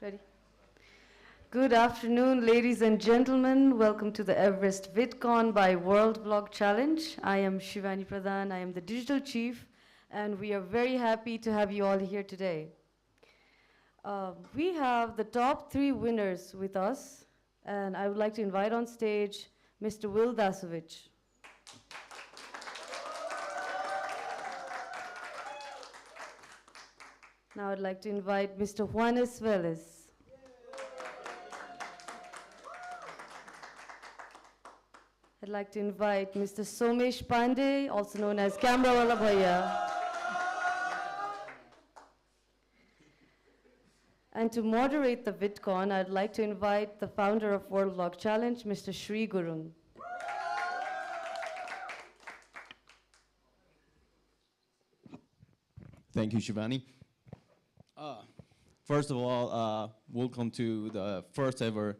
Ready? Good afternoon, ladies and gentlemen. Welcome to the Everest VidCon by World Blog Challenge. I am Shivani Pradhan. I am the digital chief, and we are very happy to have you all here today. We have the top 3 winners with us, and I would like to invite on stage Mr. Will Dasovich. Now I'd like to invite Mr. Juanas Velez. I'd like to invite Mr. Somesh Pandey, also known as Camera Wala Bhaiya. And to moderate the VidCon, I'd like to invite the founder of World Blog Challenge, Mr. Shri Gurung. Thank you, Shivani. First of all, welcome to the first ever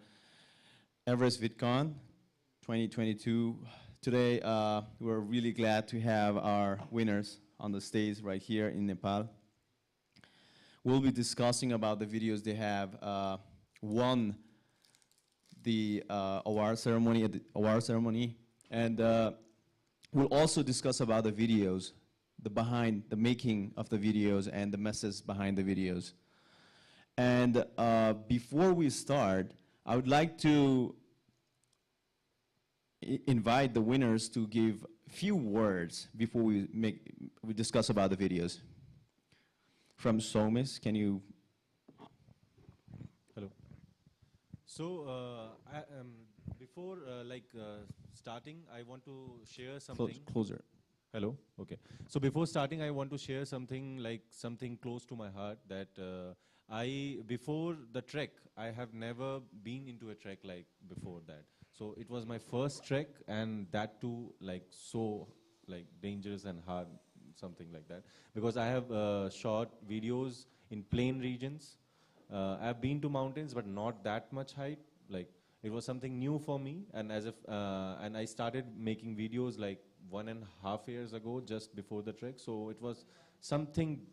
Everest VidCon 2022. Today, we're really glad to have our winners on the stage right here in Nepal. We'll be discussing about the videos they have won the award ceremony, and we'll also discuss about the videos, the making of the videos and the message behind the videos. And before we start, I would like to invite the winners to give a few words before we discuss about the videos. From Somesh, can you? Hello. So before starting, I want to share something. Closer. Hello. Okay. So before starting, I want to share something close to my heart that before the trek, I have never been into a trek like before that. So it was my first trek, and that too so dangerous and hard, something like that. Because I have shot videos in plain regions. I've been to mountains, but not that much height. It was something new for me, and and I started making videos 1.5 years ago, just before the trek. So it was something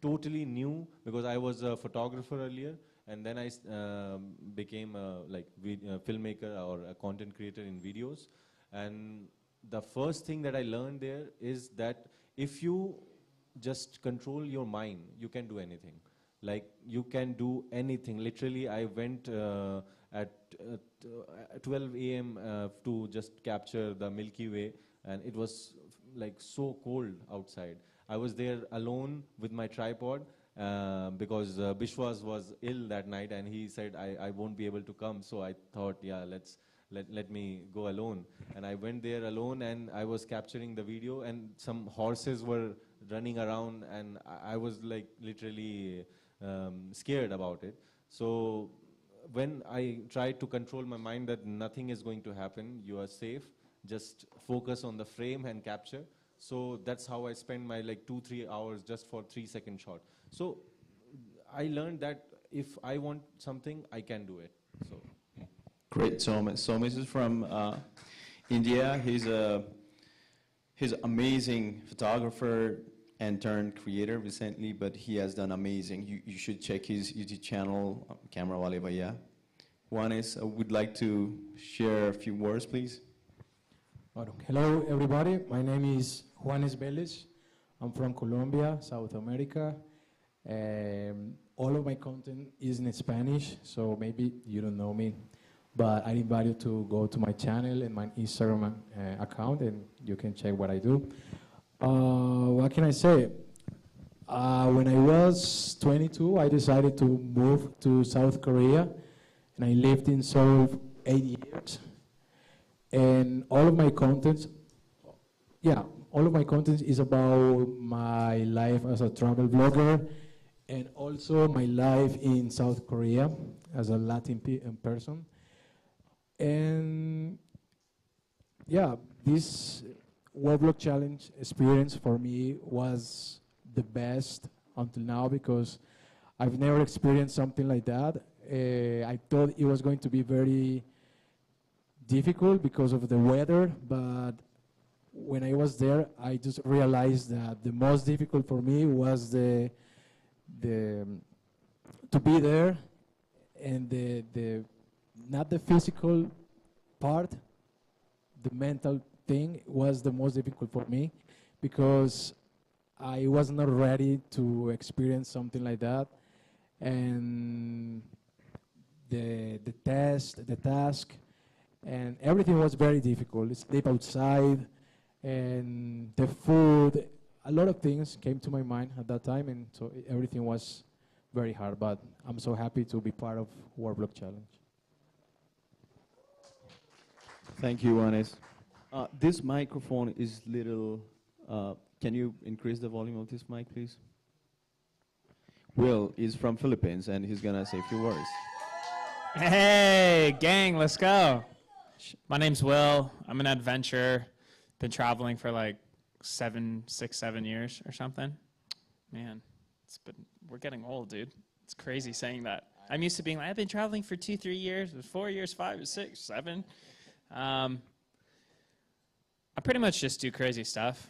totally new, because I was a photographer earlier, and then I became a filmmaker or a content creator in videos. And the first thing that I learned there is that if you just control your mind, you can do anything. You can do anything. Literally, I went at 12 a.m. To just capture the Milky Way, and it was so cold outside. I was there alone with my tripod because Biswas was ill that night, and he said I won't be able to come. So I thought, yeah, let me go alone. And I went there alone, and I was capturing the video, and some horses were running around, and I was literally scared about it. So when I tried to control my mind that nothing is going to happen, you are safe, just focus on the frame and capture. So that's how I spend my 2-3 hours just for 3-second shot. So I learned that if I want something, I can do it. So great. Somesh is from India. He's an amazing photographer and turned creator recently, but he has done amazing. You should check his YouTube channel, Camera Wale Bhaiya. Juanas, I would like to share a few words, please. Hello, everybody. My name is Somesh Velez. I'm from Colombia, South America. All of my content is in Spanish, so maybe you don't know me. But I invite you to go to my channel and my Instagram account, and you can check what I do. What can I say? When I was 22, I decided to move to South Korea, and I lived in Seoul 8 years. And all of my content is about my life as a travel vlogger, and also my life in South Korea as a Latin person. And yeah, this World Blog Challenge experience for me was the best until now, because I've never experienced something like that. I thought it was going to be very difficult because of the weather, but when I was there, I just realized that the most difficult for me was to be there and the not the physical part, the mental thing was the most difficult for me, because I was not ready to experience something like that, and the task, and everything was very difficult. Sleep outside, and the food, a lot of things came to my mind at that time, and so everything was very hard. But I'm so happy to be part of World Block Challenge. Thank you, Juanas. This microphone is little. Can you increase the volume of this mic, please? Will is from Philippines, and he's gonna say a few words. Hey, gang, let's go. My name's Will. I'm an adventurer. Been traveling for like 7 years or something. Man, we're getting old, dude. It's crazy saying that. I'm used to being like, I've been traveling for 2-3 years, 4 years, 5, 6, 7. I pretty much just do crazy stuff.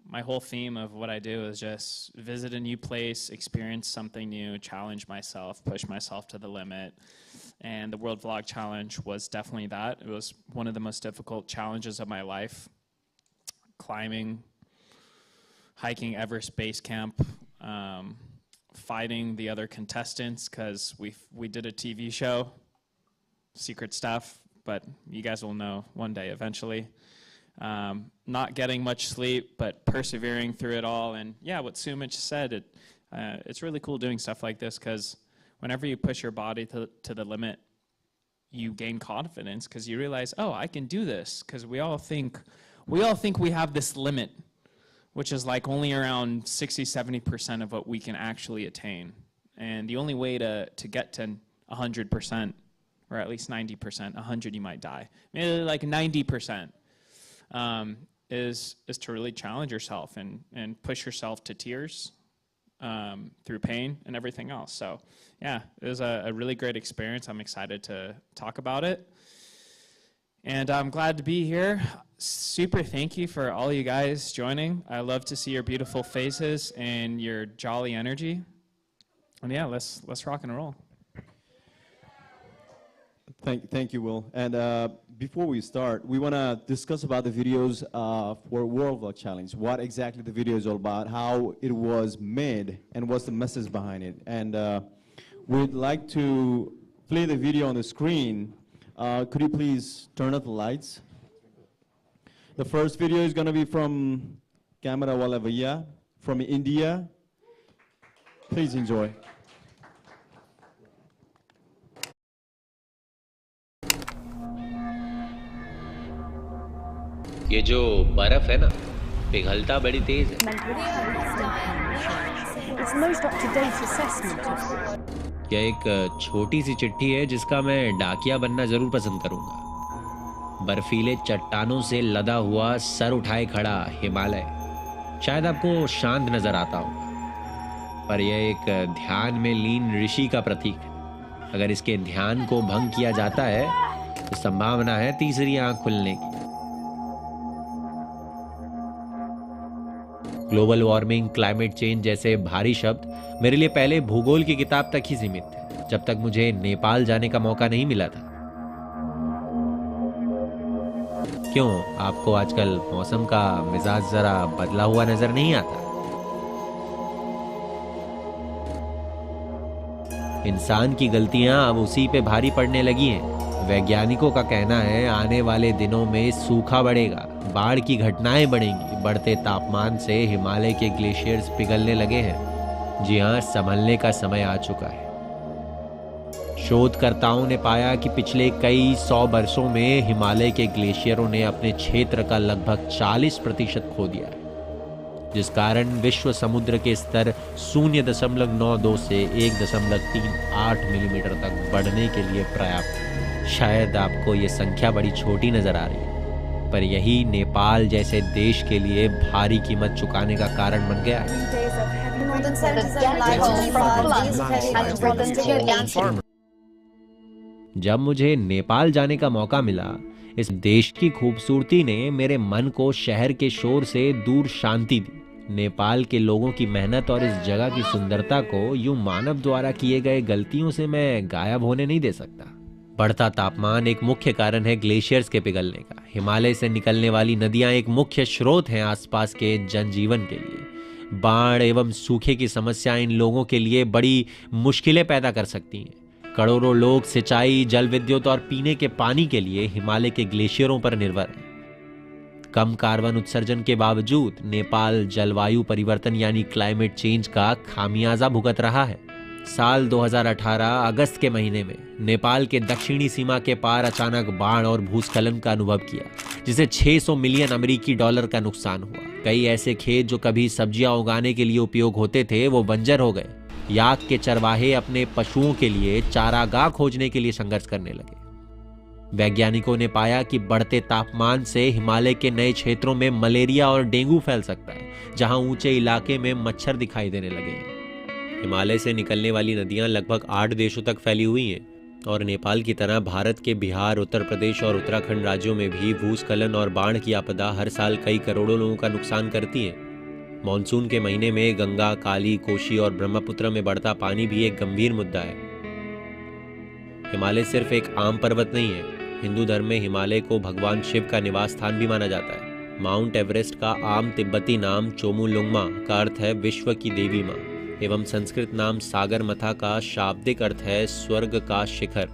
My whole theme of what I do is just visit a new place, experience something new, challenge myself, push myself to the limit. And the World Vlog Challenge was definitely that. It was one of the most difficult challenges of my life. Climbing, hiking Everest Base Camp, fighting the other contestants, because we did a TV show, secret stuff, but you guys will know one day eventually. Not getting much sleep, but persevering through it all. And yeah, what Somesh said, it's really cool doing stuff like this, because whenever you push your body to the limit, you gain confidence, because you realize, oh, I can do this. Because we all think we have this limit, which is like only around 60-70% of what we can actually attain. And the only way to get to 100%, or at least 90%, 100 you might die, maybe like 90%. Is to really challenge yourself and push yourself to tears through pain and everything else. So yeah, it was a really great experience. I'm excited to talk about it. And I'm glad to be here. Super thank you for all you guys joining. I love to see your beautiful faces and your jolly energy. And yeah, let's rock and roll. Thank you, Will. And before we start, we want to discuss about the videos for World Vlog Challenge. What exactly the video is all about, how it was made, and what's the message behind it. And we'd like to play the video on the screen. Could you please turn up the lights? The first video is going to be from Camera Wala Bhaiya from India. Please enjoy. ये जो बर्फ है ना, पिघलता बड़ी तेज है। यह एक छोटी सी चिट्ठी है जिसका मैं डाकिया बनना जरूर पसंद करूंगा। बर्फीले चट्टानों से लदा हुआ सर उठाए खड़ा हिमालय शायद आपको शांत नजर आता होगा, पर यह एक ध्यान में लीन ऋषि का प्रतीक है। अगर इसके ध्यान को भंग किया जाता है तो संभावना है तीसरी आंख खुलने की। ग्लोबल वार्मिंग, क्लाइमेट चेंज जैसे भारी शब्द मेरे लिए पहले भूगोल की किताब तक ही सीमित थे, जब तक मुझे नेपाल जाने का मौका नहीं मिला था। क्यों, आपको आजकल मौसम का मिजाज जरा बदला हुआ नजर नहीं आता? इंसान की गलतियां अब उसी पे भारी पड़ने लगी हैं। वैज्ञानिकों का कहना है आने वाले दिनों में सूखा बढ़ेगा, बाढ़ की घटनाएं बढ़ेंगी, बढ़ते तापमान से हिमालय के ग्लेशियर्स पिघलने लगे हैं। जी हां, संभलने का समय आ चुका है। शोधकर्ताओं ने पाया कि पिछले कई 100 वर्षों में हिमालय के ग्लेशियरों ने अपने क्षेत्र का लगभग 40% खो दिया है, जिस कारण विश्व समुद्र के स्तर 0.92 से 1.38 मिलीमीटर तक बढ़ने के लिए पर्याप्त है। शायद आपको ये संख्या बड़ी छोटी नजर आ रही है, पर यही नेपाल जैसे देश के लिए भारी कीमत चुकाने का कारण बन गया है। जब मुझे नेपाल जाने का मौका मिला, इस देश की खूबसूरती ने मेरे मन को शहर के शोर से दूर शांति दी नेपाल के लोगों की मेहनत और इस जगह की सुंदरता को यूं मानव द्वारा किए गए गलतियों से मैं गायब होने नहीं दे सकता। बढ़ता तापमान एक मुख्य कारण है ग्लेशियर्स के पिघलने का। हिमालय से निकलने वाली नदियां एक मुख्य स्रोत हैं आसपास के जनजीवन के लिए। बाढ़ एवं सूखे की समस्या इन लोगों के लिए बड़ी मुश्किलें पैदा कर सकती हैं। करोड़ों लोग सिंचाई, जल विद्युत और पीने के पानी के लिए हिमालय के ग्लेशियरों पर निर्भर हैं। कम कार्बन उत्सर्जन के बावजूद नेपाल जलवायु परिवर्तन यानी क्लाइमेट चेंज का खामियाजा भुगत रहा है। साल 2018 अगस्त के महीने में नेपाल के दक्षिणी सीमा के पार अचानक बाढ़ और भूस्खलन का अनुभव किया, जिसे 600 मिलियन अमेरिकी डॉलर का नुकसान हुआ। कई ऐसे खेत जो कभी सब्जियां उगाने के लिए उपयोग होते थे वो बंजर हो गए। याक के चरवाहे अपने पशुओं के लिए चारागाह खोजने के लिए संघर्ष करने लगे। वैज्ञानिकों ने पाया कि बढ़ते तापमान से हिमालय के नए क्षेत्रों में मलेरिया और डेंगू फैल सकता है, जहां ऊंचे इलाके में मच्छर दिखाई देने लगे हैं। हिमालय से निकलने वाली नदियां लगभग 8 देशों तक फैली हुई हैं और नेपाल की तरह भारत के बिहार, उत्तर प्रदेश और उत्तराखंड राज्यों में भी भूस्खलन और बाढ़ की आपदा हर साल कई करोड़ों लोगों का नुकसान करती है। मानसून के महीने में गंगा, काली, कोशी और ब्रह्मपुत्र में बढ़ता पानी भी एक गंभीर मुद्दा है। हिमालय सिर्फ एक आम पर्वत नहीं है। हिंदू धर्म में हिमालय को भगवान शिव का निवास स्थान भी माना जाता है। माउंट एवरेस्ट का आम तिब्बती नाम चोमुलुंगमा का अर्थ है विश्व की देवी माँ एवं संस्कृत नाम सागर मथा का शाब्दिक अर्थ है स्वर्ग का शिखर।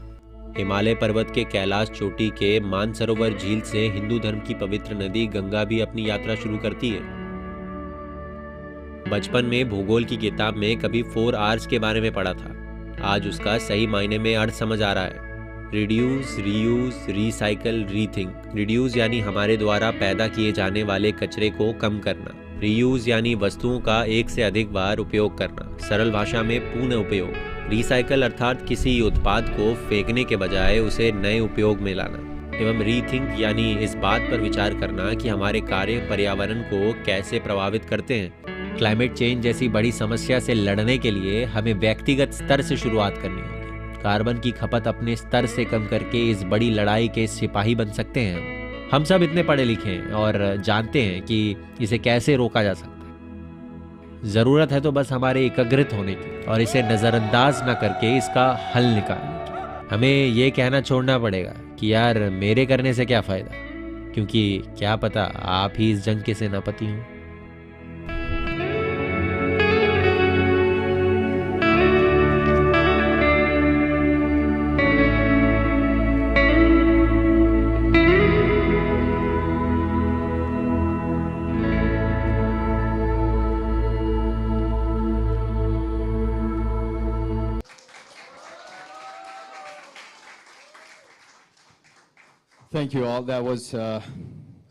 हिमालय पर्वत के कैलाश चोटी के मानसरोवर झील से हिंदू धर्म की पवित्र नदी गंगा भी अपनी यात्रा शुरू करती है। बचपन में भूगोल की किताब में कभी 4 Rs के बारे में पढ़ा था। आज उसका सही मायने में अर्थ समझ आ रहा है। Reduce, reuse, recycle, rethink. Reduce यानी हमारे द्वारा पैदा किए जाने वाले कचरे को कम करना। रीयूज यानी वस्तुओं का एक से अधिक बार उपयोग करना, सरल भाषा में पुनः उपयोग। रिसाइकल अर्थात किसी उत्पाद को फेंकने के बजाय उसे नए उपयोग में लाना। एवं रीथिंक यानी इस बात पर विचार करना कि हमारे कार्य पर्यावरण को कैसे प्रभावित करते हैं। क्लाइमेट चेंज जैसी बड़ी समस्या से लड़ने के लिए हमें व्यक्तिगत स्तर से शुरुआत करनी होगी। कार्बन की खपत अपने स्तर से कम करके इस बड़ी लड़ाई के सिपाही बन सकते हैं। हम सब इतने पढ़े लिखे हैं और जानते हैं कि इसे कैसे रोका जा सकता है। जरूरत है तो बस हमारे एकाग्रित होने की और इसे नजरअंदाज न करके इसका हल निकालने की। हमें ये कहना छोड़ना पड़ेगा कि यार मेरे करने से क्या फायदा, क्योंकि क्या पता आप ही इस जंग के सेनापति हों। Thank you all. That was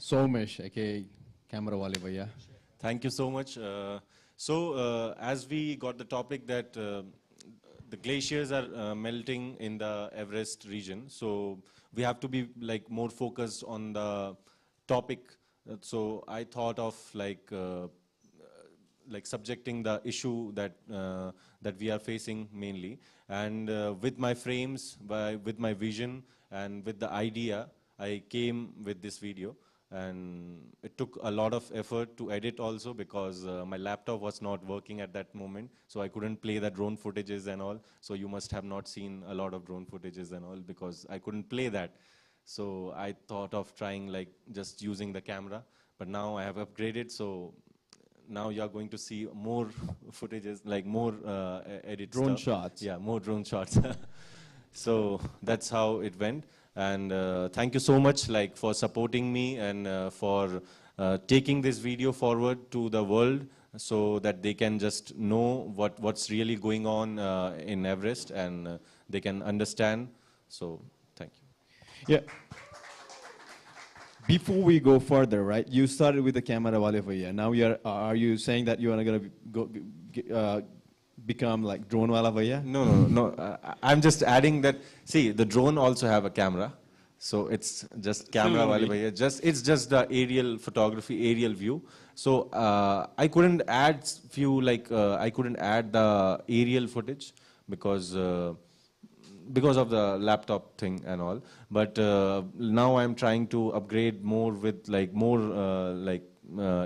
Somesh, aka Camera Wale Bhaiya. Thank you so much. As we got the topic that the glaciers are melting in the Everest region, so we have to be like more focused on the topic. So I thought of like subjecting the issue that that we are facing mainly, and with my frames, with my vision, and with the idea, I came with this video. And it took a lot of effort to edit also, because my laptop was not working at that moment, so I couldn't play the drone footages and all. So you must have not seen a lot of drone footages and all, because I couldn't play that. So I thought of trying like just using the camera, but now I have upgraded, so now you are going to see more footages, like more edit Drone stuff. shots. Yeah, more drone shots. So that's how it went. And thank you so much like for supporting me and for taking this video forward to the world, so that they can just know what's really going on in Everest, and they can understand. So thank you. Yeah. Before we go further, right? You started with the Camera Wale Bhaiya. Now are you saying that you are gonna become like Drone Wala Bhaiya? No. I'm just adding that. See, the drone also have a camera, so it's just Camera Wale Bhaiya. It's just the aerial photography, aerial view. So I couldn't add I couldn't add the aerial footage, because because of the laptop thing and all. But now I'm trying to upgrade more with like more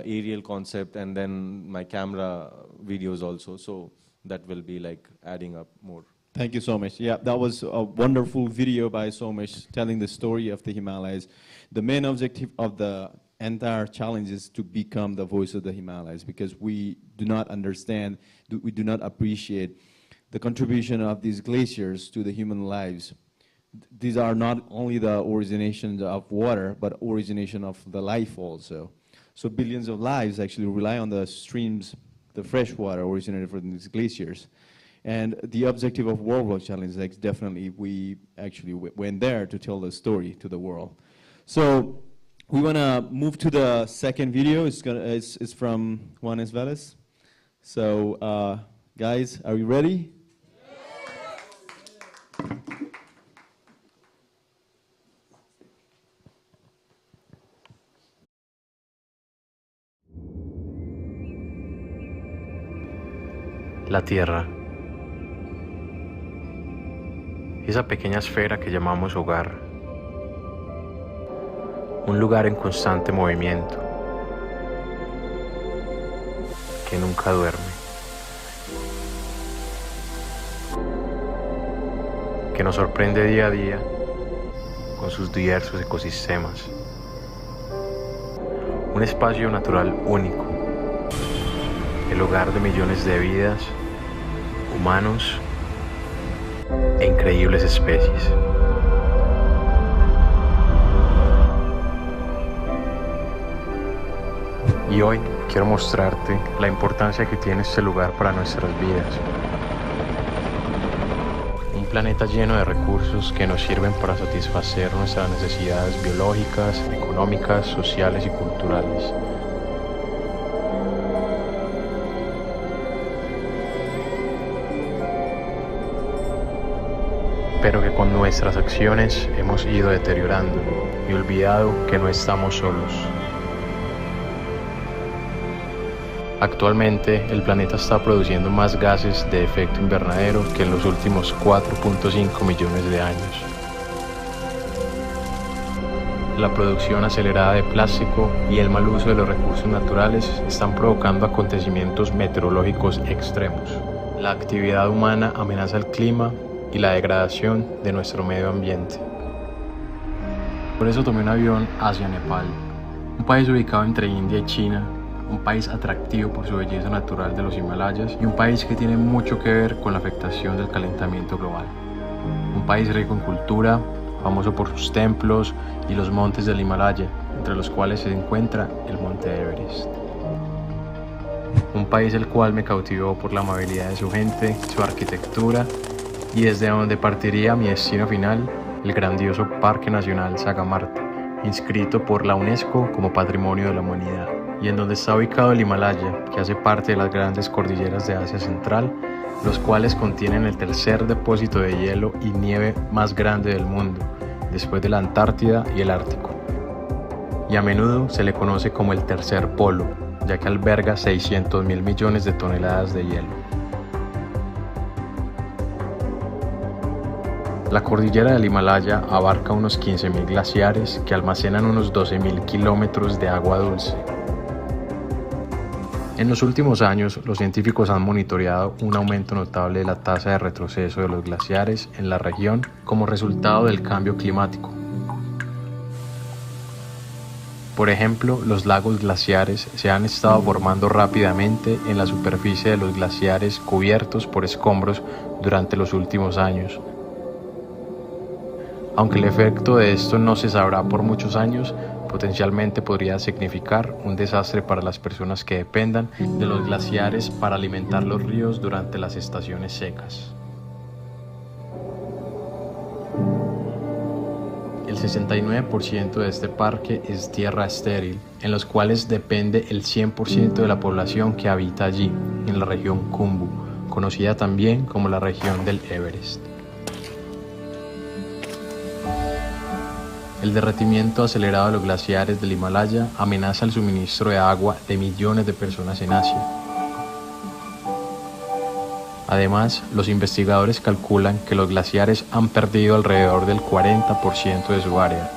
aerial concept, and then my camera videos also. So that will be like adding up more. Thank you so much. Yeah, that was a wonderful video by Somesh telling the story of the Himalayas. The main objective of the entire challenge is to become the voice of the Himalayas, because we do not understand, we do not appreciate the contribution of these glaciers to the human lives. These are not only the originations of water, but origination of the life also. So billions of lives actually rely on the streams, the fresh water originated from these glaciers. And the objective of World Vlog Challenge is definitely we actually went there to tell the story to the world. So we want to move to the second video. It's from Juanas Velez. So guys, are you ready? La Tierra. Esa pequeña esfera que llamamos hogar. Un lugar en constante movimiento, que nunca duerme, que nos sorprende día a día con sus diversos ecosistemas. Un espacio natural único, el hogar de millones de vidas, humanos e increíbles especies. Y hoy quiero mostrarte la importancia que tiene este lugar para nuestras vidas. Un planeta lleno de recursos que nos sirven para satisfacer nuestras necesidades biológicas, económicas, sociales y culturales. Pero que con nuestras acciones hemos ido deteriorando y olvidado que no estamos solos. Actualmente, el planeta está produciendo más gases de efecto invernadero que en los últimos 4.5 millones de años. La producción acelerada de plástico y el mal uso de los recursos naturales están provocando acontecimientos meteorológicos extremos. La actividad humana amenaza el clima y la degradación de nuestro medio ambiente. Por eso tomé un avión hacia Nepal, un país ubicado entre India y China, un país atractivo por su belleza natural de los Himalayas y un país que tiene mucho que ver con la afectación del calentamiento global. Un país rico en cultura, famoso por sus templos y los montes del Himalaya, entre los cuales se encuentra el monte Everest. Un país el cual me cautivó por la amabilidad de su gente, su arquitectura y desde donde partiría mi destino final, el grandioso Parque Nacional Sagamarta, inscrito por la UNESCO como Patrimonio de la Humanidad, y en donde está ubicado el Himalaya, que hace parte de las grandes cordilleras de Asia Central, los cuales contienen el tercer depósito de hielo y nieve más grande del mundo, después de la Antártida y el Ártico. Y a menudo se le conoce como el tercer polo, ya que alberga 600.000 millones de toneladas de hielo. La cordillera del Himalaya abarca unos 15.000 glaciares que almacenan unos 12.000 kilómetros de agua dulce. En los últimos años, los científicos han monitoreado un aumento notable de la tasa de retroceso de los glaciares en la región como resultado del cambio climático. Por ejemplo, los lagos glaciares se han estado formando rápidamente en la superficie de los glaciares cubiertos por escombros durante los últimos años. Aunque el efecto de esto no se sabrá por muchos años, potencialmente podría significar un desastre para las personas que dependan de los glaciares para alimentar los ríos durante las estaciones secas. El 69% de este parque es tierra estéril, en los cuales depende el 100% de la población que habita allí, en la región Khumbu, conocida también como la región del Everest. El derretimiento acelerado de los glaciares del Himalaya amenaza el suministro de agua de millones de personas en Asia. Además, los investigadores calculan que los glaciares han perdido alrededor del 40% de su área.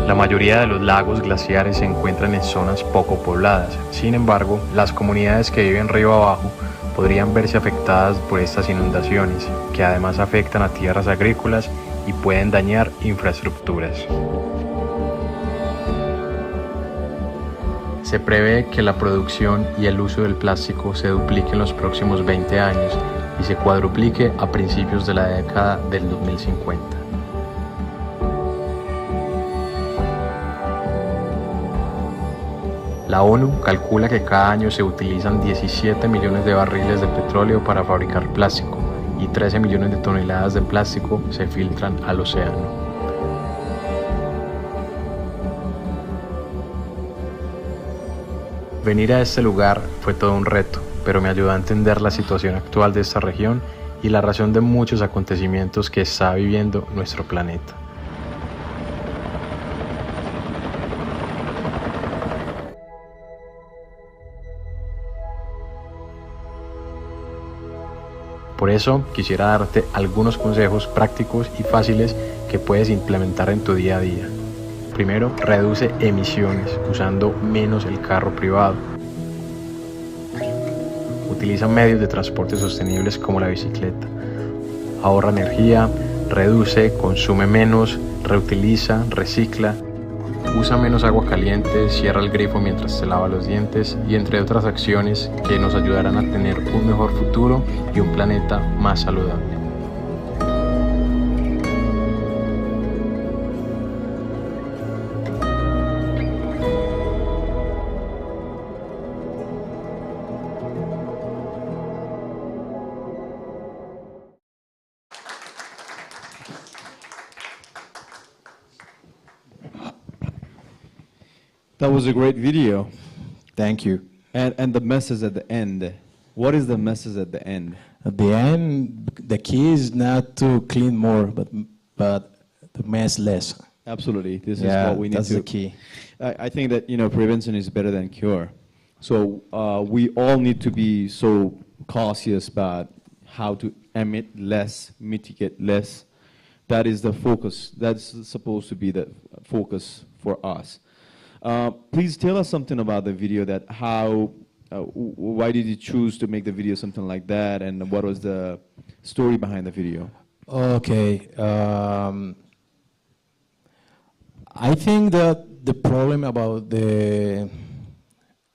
La mayoría de los lagos glaciares se encuentran en zonas poco pobladas. Sin embargo, las comunidades que viven río abajo podrían verse afectadas por estas inundaciones, que además afectan a tierras agrícolas y pueden dañar infraestructuras. Se prevé que la producción y el uso del plástico se duplique en los próximos 20 años y se cuadruplique a principios de la década del 2050. La ONU calcula que cada año se utilizan 17 millones de barriles de petróleo para fabricar plástico y 13 millones de toneladas de plástico se filtran al océano. Venir a este lugar fue todo un reto, pero me ayudó a entender la situación actual de esta región y la razón de muchos acontecimientos que está viviendo nuestro planeta. Por eso quisiera darte algunos consejos prácticos y fáciles que puedes implementar en tu día a día. Primero, reduce emisiones usando menos el carro privado. Utiliza medios de transporte sostenibles como la bicicleta. Ahorra energía, reduce, consume menos, reutiliza, recicla. Usa menos agua caliente, cierra el grifo mientras te lava los dientes y entre otras acciones que nos ayudarán a tener un mejor futuro y un planeta más saludable. That was a great video. Thank you. And the message at the end. What is the message at the end? At the end, the key is not to clean more, but to mess less. Absolutely. This is Yeah, what we need that's to. the key. I think that, prevention is better than cure. So we all need to be so cautious about how to emit less, mitigate less. That is the focus. That's supposed to be the focus for us. Please tell us something about the video, that why did you choose to make the video something like that, and what was the story behind the video? Okay. I think that the problem about the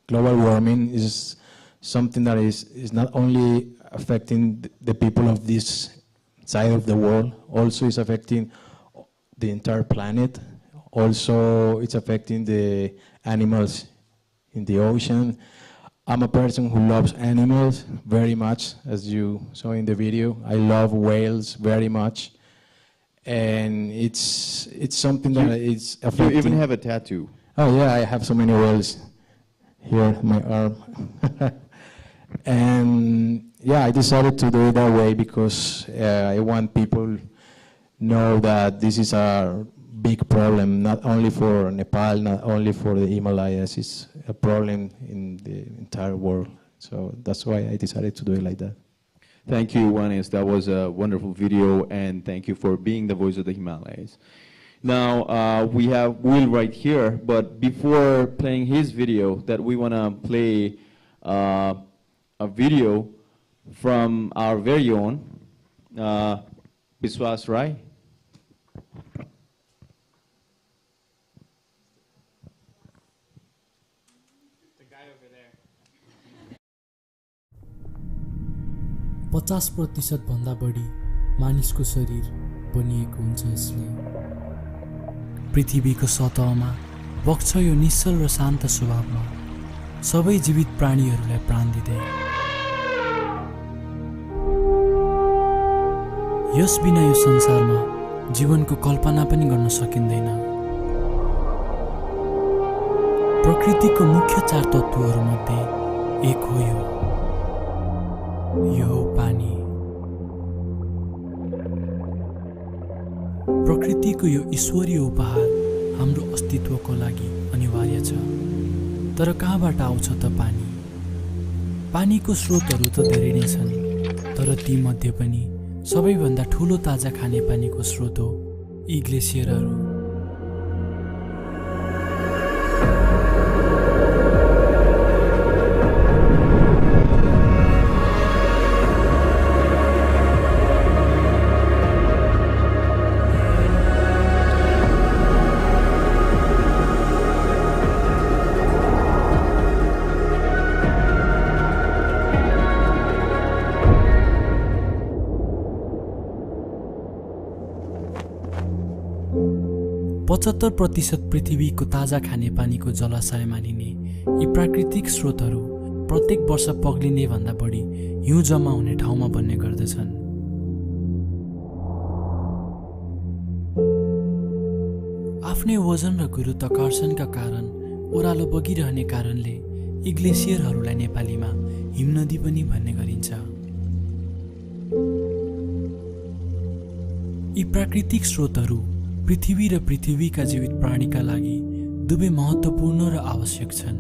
global warming is something that is not only affecting the people of this side of the world, also is affecting the entire planet. Also, it's affecting the animals in the ocean. I'm a person who loves animals very much, as you saw in the video. I love whales very much. And it's something that is affecting. You even have a tattoo. Oh yeah, I have so many whales here in my arm. And yeah, I decided to do it that way because I want people know that this is a big problem, not only for Nepal, not only for the Himalayas. It's a problem in the entire world. So that's why I decided to do it like that. Thank you, Juanas. That was a wonderful video, and thank you for being the voice of the Himalayas. Now, we have Will right here, but before playing his video, that we want to play a video from our very own Biswas, right? The guy over there. 50% भन्दा बढी मानिसको शरीर बनिएको हुन्छ यसले। पृथ्वीको सतहमा बग्छ यो निश्चल र शान्त स्वभावमा सबै जीवित प्राणीहरूलाई प्राण दिँदै। यस बिना यो संसारमा जीवनको कल्पना पनि गर्न सकिँदैन। प्रकृतिको मुख्य 4 तत्त्वहरूमध्ये एक हो यो पानी। प्रकृतिको यो ईश्वरीय उपहार हाम्रो अस्तित्वको लागि अनिवार्य छ। तर कहाँबाट आउँछ त पानी? पानीको स्रोतहरू त धेरै नै छन्, तर तीमध्ये पनि सबैभन्दा ठुलो ताजा खानेपानीको स्रोत हो यी ग्लेसियरहरू। %75% पृथ्वीको ताजा खानेपानीको जलाशय मानिने यी प्राकृतिक स्रोतहरू प्रत्येक वर्ष पग्लिने भन्दा बढी हिउँ जम्मा हुने ठाउँमा बन्ने गर्दछन्। आफ्नै वजन र गुरुत्वाकर्षणका कारण ओह्रालो बगिरहने कारणले यी ग्लेसियरहरूलाई नेपालीमा हिमनदी पनि भन्ने गरिन्छ। यी प्राकृतिक स्रोतहरू पृथ्वी र पृथ्वीका जीवित प्राणीका लागि दुवै महत्त्वपूर्ण र आवश्यक छन्।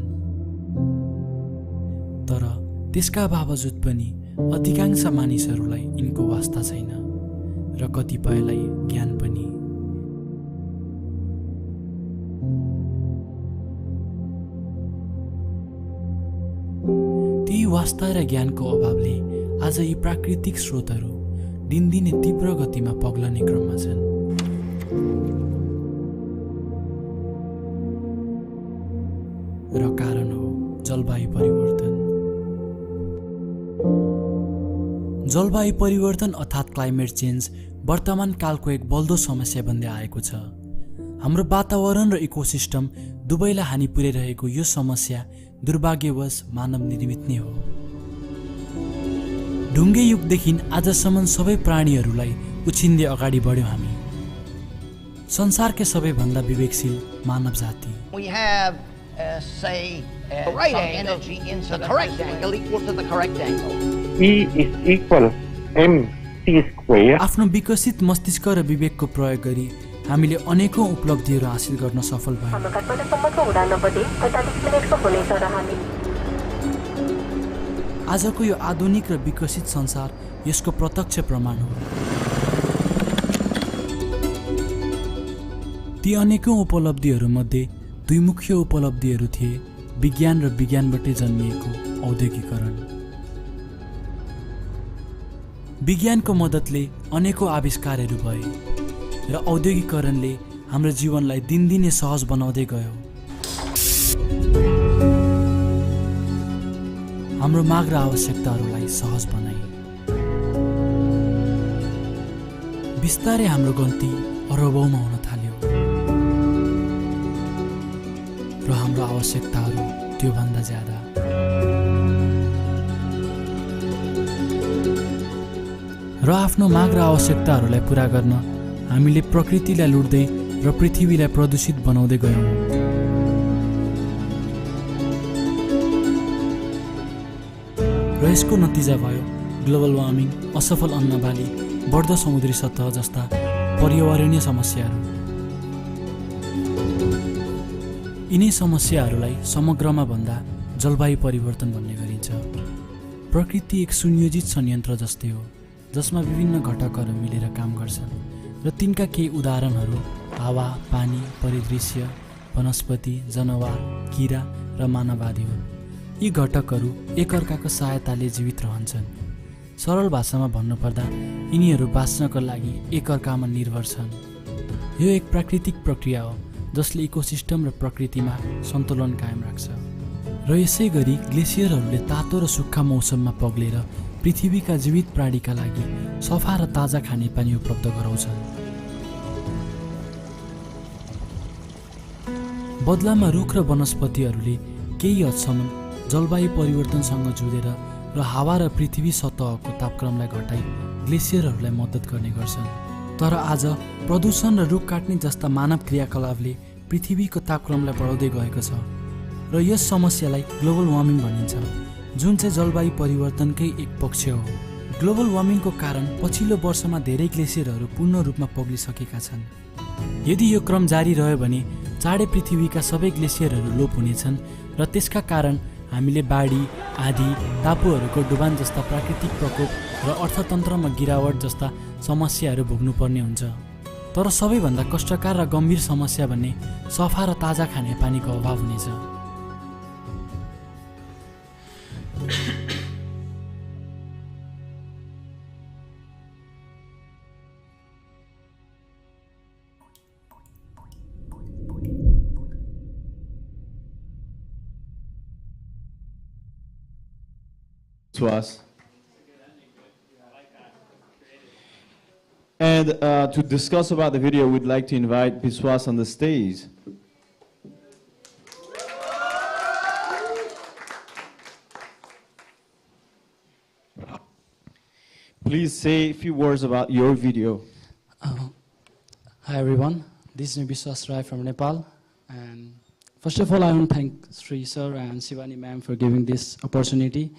तर त्यसका बावजुद पनि अधिकांश मानिसहरूलाई यिनको वास्ता छैन र कतिपयलाई ज्ञान पनि। त्यही वास्ता र ज्ञानको अभावले आज यी प्राकृतिक स्रोतहरू दिनदिनै तीव्र गतिमा पग्लने क्रममा छन्। र कारण हो जलवायु परिवर्तन। जलवायु परिवर्तन अर्थात् क्लाइमेट चेन्ज वर्तमान कालको एक बल्दो समस्या बन्दै आएको छ। हाम्रो वातावरण र इकोसिस्टम दुवैलाई हानि पुर्याइरहेको यो समस्या दुर्भाग्यवश मानव निर्मित नै हो। ढुङ्गे युगदेखि आजसम्म सबै प्राणीहरूलाई उछिन्दै अगाडि बढ्यौँ हामी, संसारकै सबैभन्दा विवेकशील मानव जाति। Say right energy into the correct angle equal to the correct angle. E is equal mc square. आफ्नो विकसित मस्तिष्क र विवेकको प्रयोग गरी हामीले अनेकौं उपलब्धिहरू हासिल गर्न सफल भयौँ। हाम्रो काठमाडौँसम्मको उडान बढी 45 मिनेटको हुनेछ र हामी आजको यो आधुनिक र विकसित संसार यसको प्रत्यक्ष प्रमाण हो। ती अनेकौं उपलब्धिहरूमध्ये दुई मुख्य उपलब्धिहरू थिए विज्ञान र विज्ञानबाटै जन्मिएको औद्योगिकरण। विज्ञानको मद्दतले अनेकौं आविष्कारहरू भए र औद्योगिकरणले हाम्रो जीवनलाई दिनदिनै सहज बनाउँदै गयो। हाम्रो माग र आवश्यकताहरूलाई सहज बनाए। बिस्तारै हाम्रो गन्ती अरबौँमा हुन थाल्यो र हाम्रो आवश्यकताहरू त्योभन्दा ज्यादा। र आफ्नो माग र आवश्यकताहरूलाई पूरा गर्न हामीले प्रकृतिलाई लुट्दै र पृथ्वीलाई प्रदूषित बनाउँदै गयौँ। र यसको नतिजा भयो ग्लोबल वार्मिङ, असफल अन्नबाली, बढ्दो समुद्री सतह जस्ता पर्यावरणीय समस्याहरू। यिनै समस्याहरूलाई समग्रमा भन्दा जलवायु परिवर्तन भन्ने गरिन्छ। प्रकृति एक सुनियोजित संयन्त्र जस्तै हो जसमा विभिन्न घटकहरू मिलेर काम गर्छन् र तिनका केही उदाहरणहरू हावा, पानी, परिदृश्य, वनस्पति, जनावर, किरा र मानव आदि हुन्। यी घटकहरू एकअर्काको सहायताले जीवित रहन्छन्। सरल भाषामा भन्नुपर्दा यिनीहरू बाँच्नका लागि एकअर्कामा निर्भर छन्। यो एक प्राकृतिक प्रक्रिया हो जसले इकोसिस्टम र प्रकृतिमा सन्तुलन कायम राख्छ। र यसै गरी ग्लेसियरहरूले तातो र सुक्खा मौसममा पग्लेर पृथ्वीका जीवित प्राणीका लागि सफा र ताजा खानेपानी उपलब्ध गराउँछन्। बदलामा रुख र वनस्पतिहरूले केही हदसम्म जलवायु परिवर्तनसँग जुधेर र हावा र पृथ्वी सतहको तापक्रमलाई घटाई ग्लेसियरहरूलाई मद्दत गर्ने गर्छन्। तर आज प्रदूषण र रुख काट्ने जस्ता मानव क्रियाकलापले पृथ्वीको तापक्रमलाई बढाउँदै गएको छ र यस समस्यालाई ग्लोबल वार्मिङ भनिन्छ, जुन चाहिँ जलवायु परिवर्तनकै एक पक्ष हो। ग्लोबल वार्मिङको कारण पछिल्लो वर्षमा धेरै ग्लेसियरहरू पूर्ण रूपमा पग्लिसकेका छन्। यदि यो क्रम जारी रह्यो भने चाँडै पृथ्वीका सबै ग्लेसियरहरू लोप हुनेछन् र त्यसका कारण हामीले बाढी, आँधी, टापुहरूको डुबान जस्ता प्राकृतिक प्रकोप र अर्थतन्त्रमा गिरावट जस्ता समस्याहरू भोग्नुपर्ने हुन्छ। तर सबैभन्दा कष्टकार र गम्भीर समस्या भन्ने सफा र ताजा खाने पानीको अभाव हुनेछ। Biswas. And to discuss about the video, we'd like to invite Biswas on the stage. Please say a few words about your video. Hi everyone, this is Biswas from Nepal, and first of all I want to thank Sri sir and Shivani ma'am for giving this opportunity.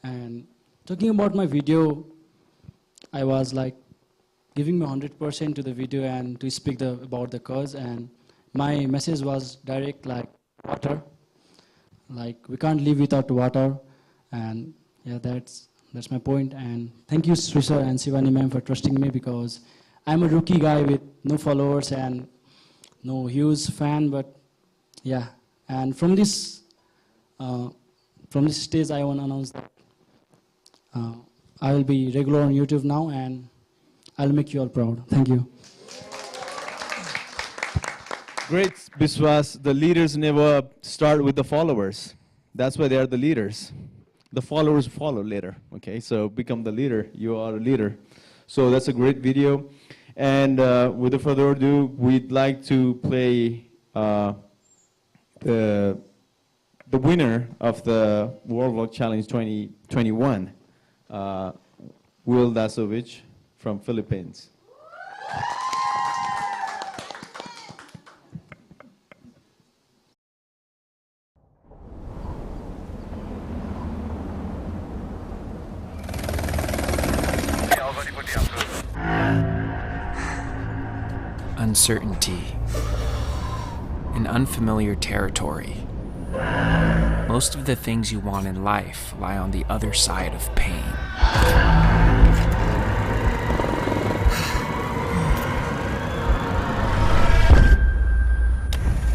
And talking about my video, I was like giving my 100% to the video and to speak about the cause, and my message was direct, like water, like we can't live without water, and yeah, that's my point. And thank you Sri sir and Shivani ma'am for trusting me, because I'm a rookie guy with no followers and no huge fan, but yeah. And from this stage I want to announce that I will be regular on YouTube now, and I'll make you all proud. Thank you. Great, Biswas. The leaders never start with the followers. That's why they are the leaders. The followers follow later, okay? So become the leader. You are a leader. So that's a great video. And without further ado, we'd like to play the winner of the World Vlog Challenge 2021. Will Dasovich from Philippines. Uncertainty. An unfamiliar territory. Most of the things you want in life lie on the other side of pain.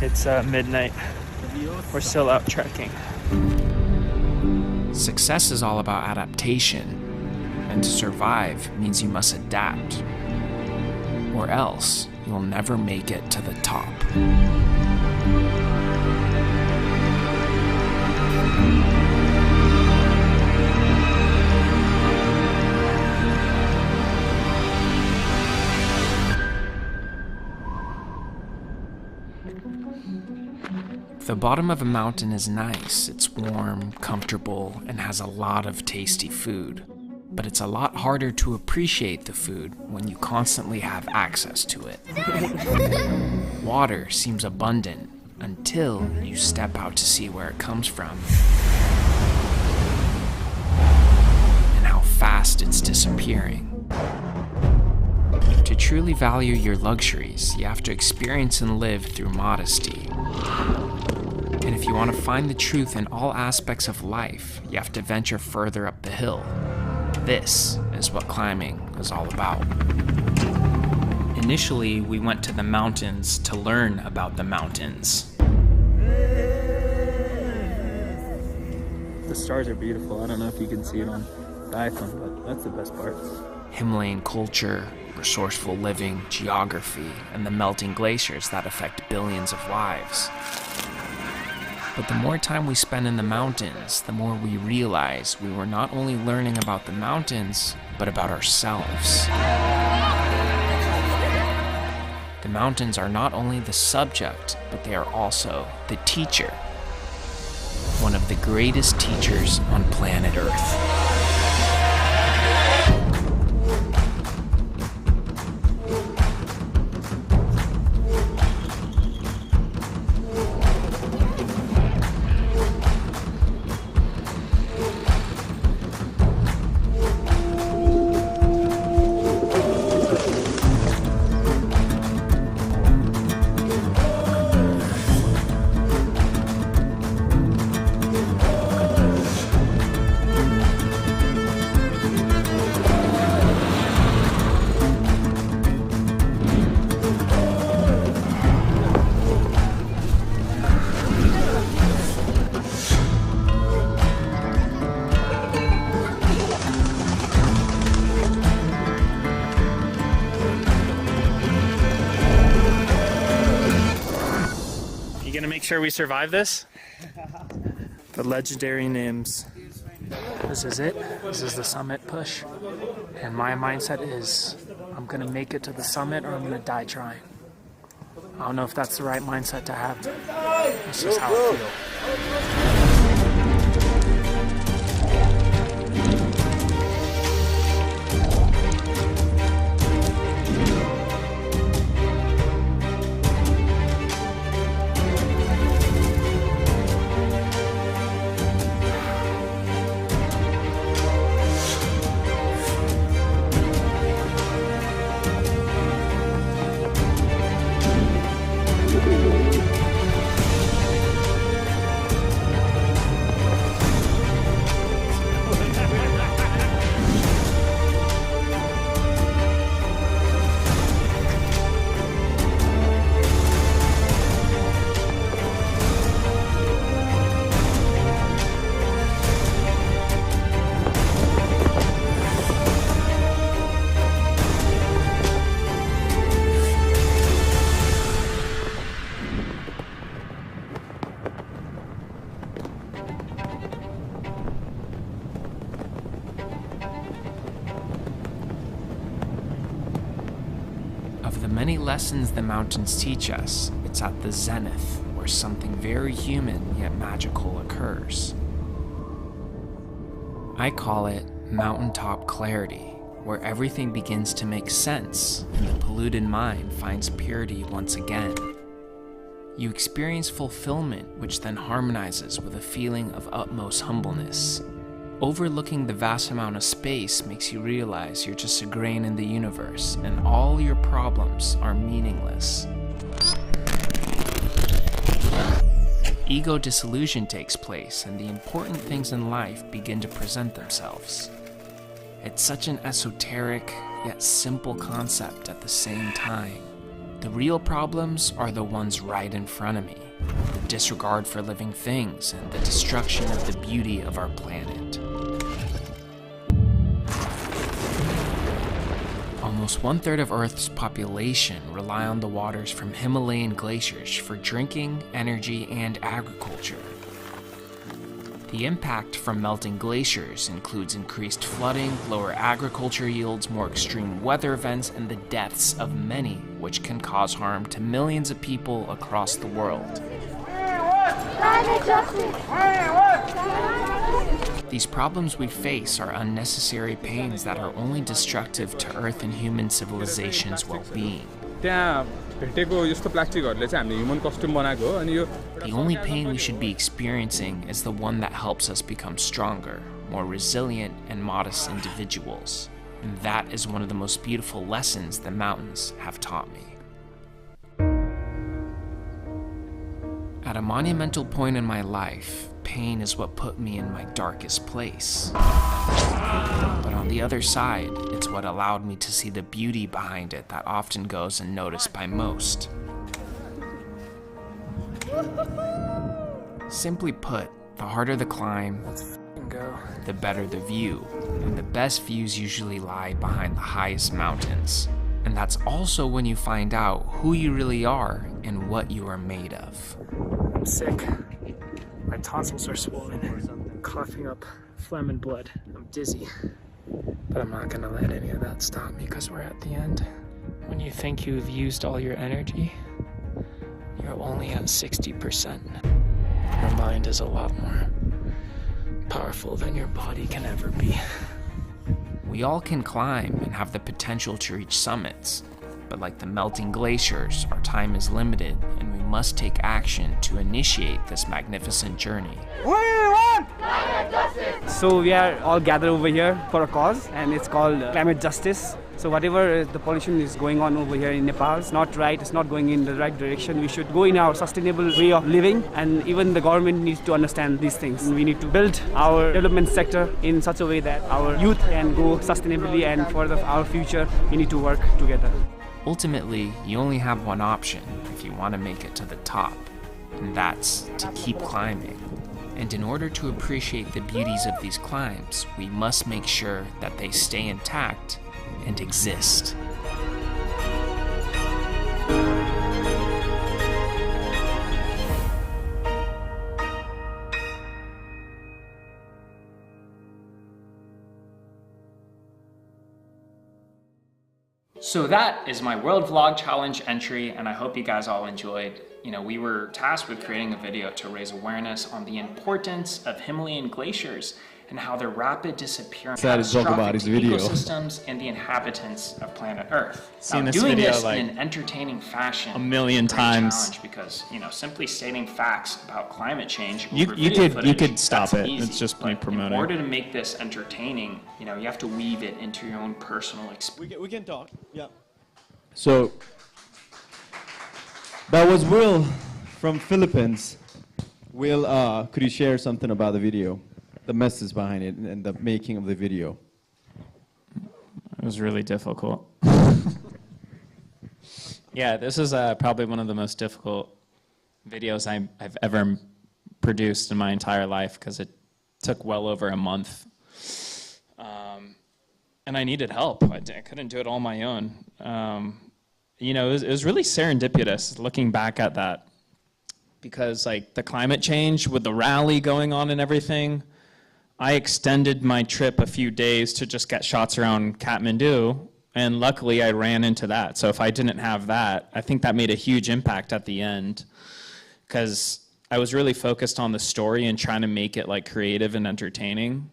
It's midnight. We're still out trekking. Success is all about adaptation, and to survive means you must adapt, or else you'll never make it to the top. The bottom of a mountain is nice. It's warm, comfortable, and has a lot of tasty food. But it's a lot harder to appreciate the food when you constantly have access to it. Water seems abundant until you step out to see where it comes from and how fast it's disappearing. To truly value your luxuries, you have to experience and live through modesty. And if you want to find the truth in all aspects of life, you have to venture further up the hill. This is what climbing is all about. Initially, we went to the mountains to learn about the mountains. The stars are beautiful. I don't know if you can see it on the iPhone, but that's the best part. Himalayan culture, resourceful living, geography, and the melting glaciers that affect billions of lives. But the more time we spend in the mountains, the more we realize we were not only learning about the mountains, but about ourselves. The mountains are not only the subject, but they are also the teacher. One of the greatest teachers on planet Earth. make sure we survive this. The legendary NIMS. This is it. This is the summit push. And my mindset is, I'm gonna make it to the summit or I'm gonna die trying. I don't know if that's the right mindset to have. It's just how I feel. Of the many lessons the mountains teach us, it's at the zenith where something very human yet magical occurs. I call it mountaintop clarity, where everything begins to make sense and the polluted mind finds purity once again. You experience fulfillment, which then harmonizes with a feeling of utmost humbleness. Overlooking the vast amount of space makes you realize you're just a grain in the universe and all your problems are meaningless. Ego disillusion takes place and the important things in life begin to present themselves. It's such an esoteric yet simple concept at the same time. The real problems are the ones right in front of me. The disregard for living things and the destruction of the beauty of our planet. Almost 1/3 of Earth's population rely on the waters from Himalayan glaciers for drinking, energy, and agriculture. The impact from melting glaciers includes increased flooding, lower agriculture yields, more extreme weather events, and the deaths of many, which can cause harm to millions of people across the world. These problems we face are unnecessary pains that are only destructive to Earth and human civilization's well-being. The only pain we should be experiencing is the one that helps us become stronger, more resilient, and modest individuals. And that is one of the most beautiful lessons the mountains have taught me. At a monumental point in my life, pain is what put me in my darkest place. But on the other side, it's what allowed me to see the beauty behind it that often goes unnoticed by most. Simply put, the harder the climb, the better the view, and the best views usually lie behind the highest mountains. And that's also when you find out who you really are and what you are made of. I'm sick. My tonsils are swollen, coughing up phlegm and blood. I'm dizzy. But I'm not gonna let any of that stop me because we're at the end. When you think you've used all your energy, you're only at 60%. Your mind is a lot more powerful than your body can ever be. We all can climb and have the potential to reach summits, but like the melting glaciers, our time is limited and we must take action to initiate this magnificent journey. We want climate justice! So we are all gathered over here for a cause, and it's called climate justice. So whatever the pollution is going on over here in Nepal, it's not right, it's not going in the right direction. We should go in our sustainable way of living, and even the government needs to understand these things. We need to build our development sector in such a way that our youth can go sustainably, and for our future, we need to work together. Ultimately, you only have one option if you want to make it to the top, and that's to keep climbing. And in order to appreciate the beauties of these climbs, we must make sure that they stay intact and exist. So that is my World Vlog Challenge entry, and I hope you guys all enjoyed. You know, we were tasked with creating a video to raise awareness on the importance of Himalayan glaciers and how their rapid disappearance catastrophic to ecosystems and the inhabitants of planet Earth. Seen now, this doing video this like in an entertaining fashion a million is a great times. challenge because, you know, simply stating facts about climate change You over video could footage, stop that's it. easy, It's just but me promoting. in order to make this entertaining, you know, you have to weave it into your own personal experience. We can talk, yeah. So, that was Will from Philippines. Will, could you share something about the video? The message behind it and the making of the video? It was really difficult. Yeah, this is probably one of the most difficult videos I've ever produced in my entire life because it took well over a month. And I needed help. I couldn't do it all on my own. You know, it was really serendipitous looking back at that because like the climate change with the rally going on and everything, I extended my trip a few days to just get shots around Kathmandu, and luckily I ran into that. So if I didn't have that, I think that made a huge impact at the end because I was really focused on the story and trying to make it like creative and entertaining.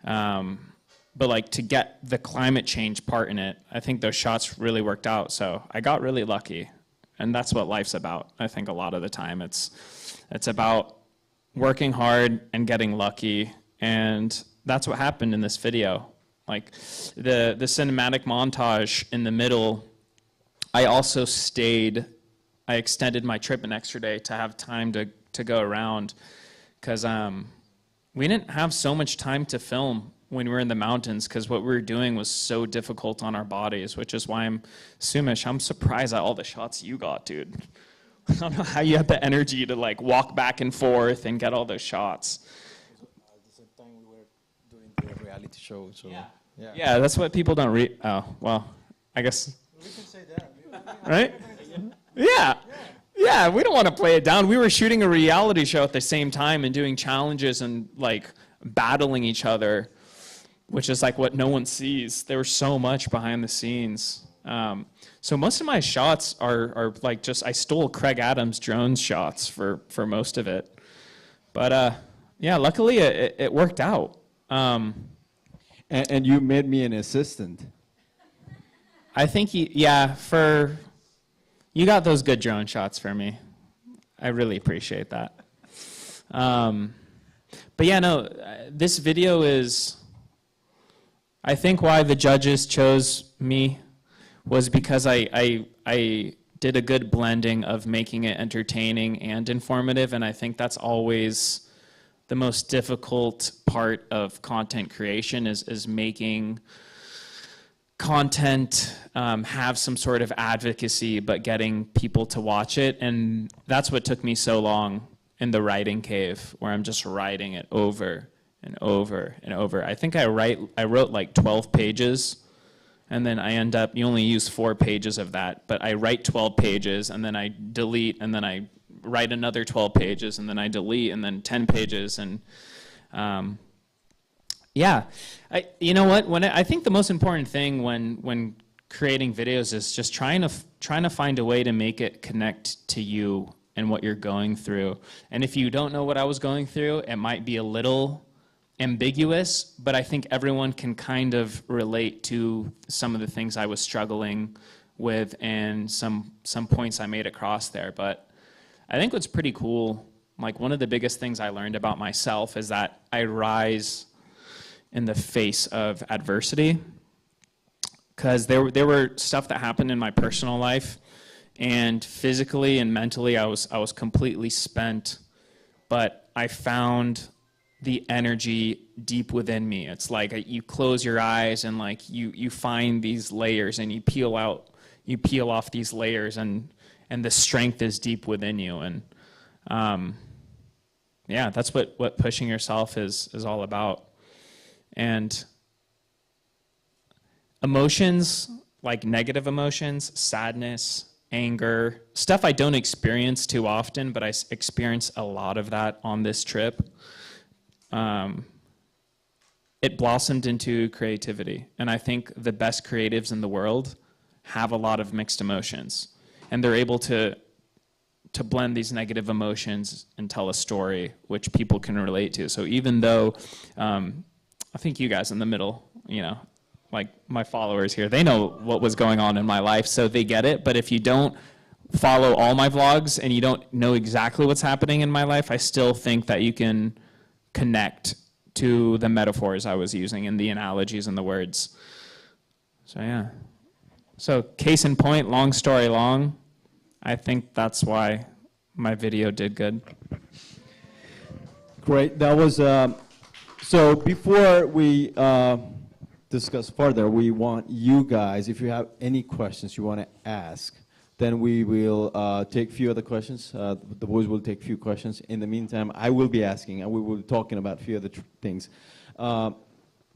But like to get the climate change part in it, I think those shots really worked out. So I got really lucky, and that's what life's about. I think a lot of the time it's about working hard and getting lucky. And that's what happened in this video. Like the cinematic montage in the middle, I also I extended my trip an extra day to have time to go around because we didn't have so much time to film when we were in the mountains because what we were doing was so difficult on our bodies, which is why Somesh, I'm surprised at all the shots you got, dude. I don't know how you had the energy to like walk back and forth and get all those shots. Reality show, so yeah, that's what people don't read. Oh, well, I guess we can say that, right? Yeah, we don't want to play it down. We were shooting a reality show at the same time and doing challenges and like battling each other, which is like what no one sees. There was so much behind the scenes. So most of my shots are like just, I stole Craig Adams' drone shots for most of it. But yeah, luckily it worked out. And you made me an assistant. I think you got those good drone shots for me. I really appreciate that. But yeah, no, this video is, I think why the judges chose me was because I did a good blending of making it entertaining and informative, and I think that's always the most difficult part of content creation is making content have some sort of advocacy, but getting people to watch it. And that's what took me so long in the writing cave, where I'm just writing it over and over and over. I think I wrote like 12 pages, and then I end up, you only use 4 pages of that, but I write 12 pages, and then I delete, and then I write another 12 pages, and then I delete, and then 10 pages, and yeah. You know what? I think the most important thing when creating videos is just trying to find a way to make it connect to you and what you're going through. And if you don't know what I was going through, it might be a little ambiguous, but I think everyone can kind of relate to some of the things I was struggling with and some points I made across there. But I think what's pretty cool, like one of the biggest things I learned about myself is that I rise in the face of adversity, because there were stuff that happened in my personal life, and physically and mentally I was completely spent, but I found the energy deep within me. It's like you close your eyes and like you find these layers and you peel off these layers, and the strength is deep within you. And yeah, that's what pushing yourself is all about. And emotions, like negative emotions, sadness, anger, stuff I don't experience too often, but I experience a lot of that on this trip. It blossomed into creativity. And I think the best creatives in the world have a lot of mixed emotions. And they're able to blend these negative emotions and tell a story which people can relate to. So even though, I think you guys in the middle, you know, like my followers here, they know what was going on in my life, so they get it. But if you don't follow all my vlogs and you don't know exactly what's happening in my life, I still think that you can connect to the metaphors I was using and the analogies and the words. So yeah. So case in point, long story long, I think that's why my video did good. Great. That was, so before we discuss further, we want you guys, if you have any questions you want to ask, then we will take a few other questions. The boys will take a few questions. In the meantime, I will be asking, and we will be talking about a few other things. The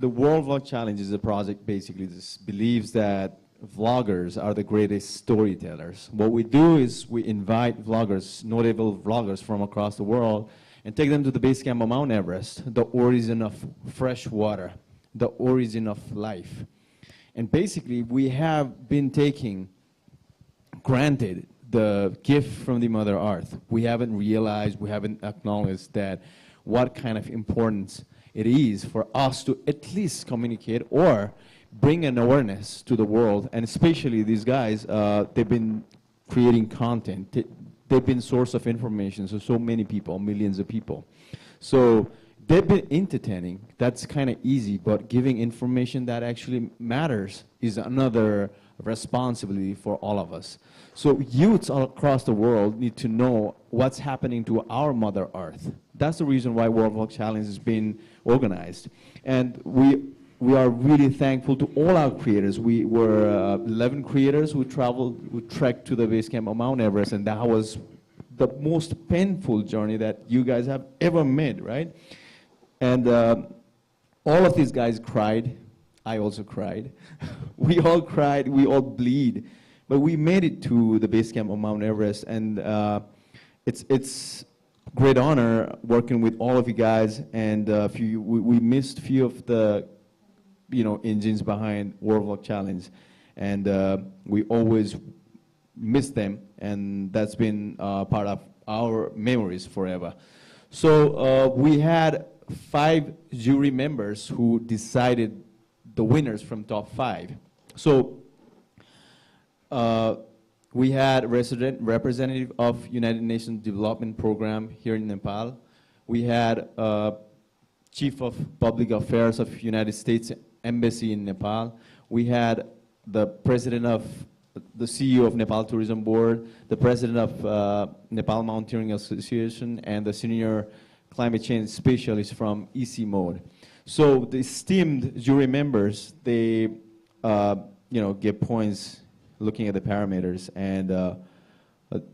World Vlog Challenge is a project basically that believes that vloggers are the greatest storytellers. What we do is we invite vloggers, notable vloggers from across the world, and take them to the base camp of Mount Everest, the origin of fresh water, the origin of life. And basically, we have been taking granted the gift from the Mother Earth. We haven't realized, we haven't acknowledged that what kind of importance it is for us to at least communicate or bring an awareness to the world. And especially these guys, they've been creating content. They've been source of information to so many people, millions of people. So they've been entertaining. That's kind of easy, but giving information that actually matters is another responsibility for all of us. So youths all across the world need to know what's happening to our Mother Earth. That's the reason why World Vlog Challenge has been organized. And we are really thankful to all our creators. We were 11 creators who trekked to the base camp of Mount Everest, and that was the most painful journey that you guys have ever made, right? And all of these guys cried. I also cried. We all cried, we all bleed. But we made it to the base camp of Mount Everest, and it's great honor working with all of you guys. And we missed a few of the engines behind World Vlog Challenge, and we always miss them, and that's been part of our memories forever. So we had 5 jury members who decided the winners from top 5. So we had representative of United Nations Development Program here in Nepal. We had Chief of Public Affairs of United States Embassy in Nepal. We had the president of the CEO of Nepal Tourism Board, the president of Nepal Mountaineering Association, and the senior climate change specialist from EC Mode. So the esteemed jury members, they get points looking at the parameters, and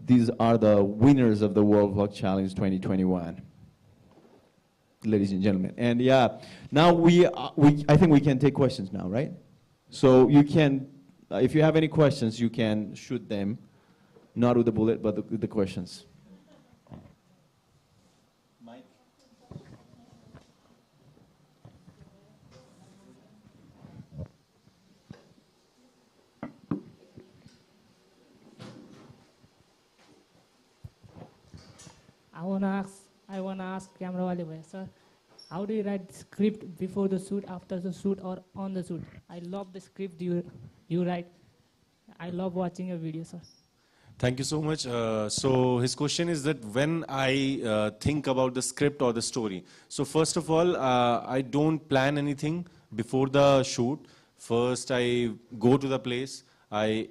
these are the winners of the World Vlog Challenge 2021. Ladies and gentlemen. And yeah, now I think we can take questions now, right? So you can, if you have any questions, you can shoot them, not with the bullet, but with the questions. Mike? I wanna ask camera wale bhai, sir, how do you write script before the shoot, after the shoot, or on the shoot? I love the script you write. I love watching your video, sir. Thank you so much. So his question is that when I think about the script or the story. So first of all, I don't plan anything before the shoot. First, I go to the place. I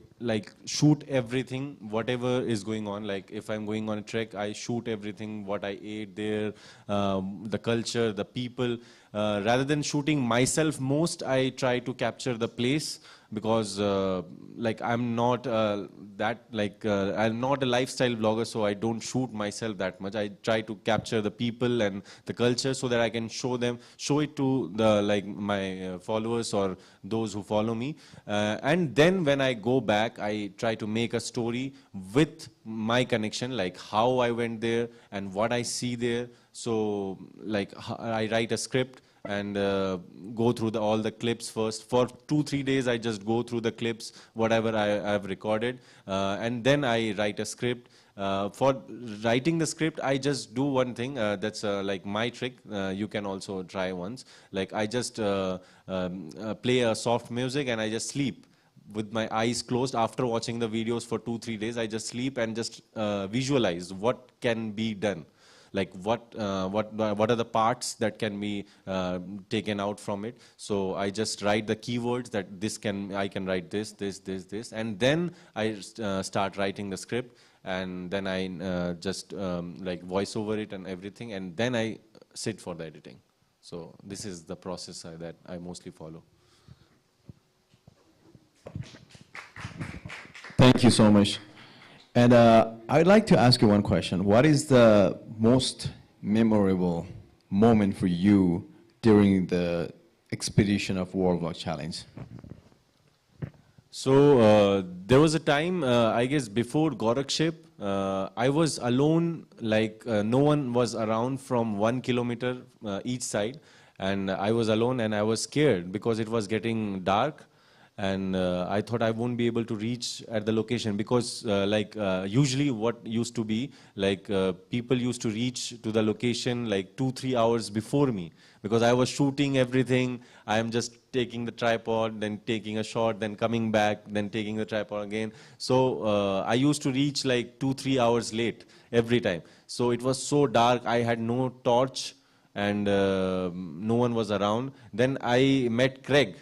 shoot everything, whatever is going on. Like if I'm going on a trek, I shoot everything, what I ate there, the culture, the people. Rather than shooting myself most, I try to capture the place, because I'm not I'm not a lifestyle vlogger, so I don't shoot myself that much. I try to capture the people and the culture so that I can show it to the my followers or those who follow me. And then when I go back, I try to make a story with my connection, like how I went there and what I see there. So I write a script, and go through all the clips first. For 2-3 days, I just go through the clips, whatever I have recorded, and then I write a script. For writing the script, I just do one thing, that's like my trick, you can also try once. Like I just play a soft music and I just sleep with my eyes closed. After watching the videos for 2-3 days, I just sleep and just visualize what can be done. Like what are the parts that can be taken out from it. So I just write the keywords that I can write this, and then I start writing the script, and then I just like voice over it and everything, and then I sit for the editing. So this is the process that I mostly follow. Thank you so much. And I'd like to ask you one question. What is the most memorable moment for you during the expedition of World Vlog Challenge? So there was a time, I guess before Gorakshep, I was alone, like no one was around from 1 kilometer each side, and I was alone and I was scared because it was getting dark. And I thought I won't be able to reach at the location because usually what used to be, like people used to reach to the location like 2-3 hours before me, because I was shooting everything. I am just taking the tripod, then taking a shot, then coming back, then taking the tripod again. So I used to reach like 2-3 hours late every time. So it was so dark, I had no torch and no one was around. Then I met Craig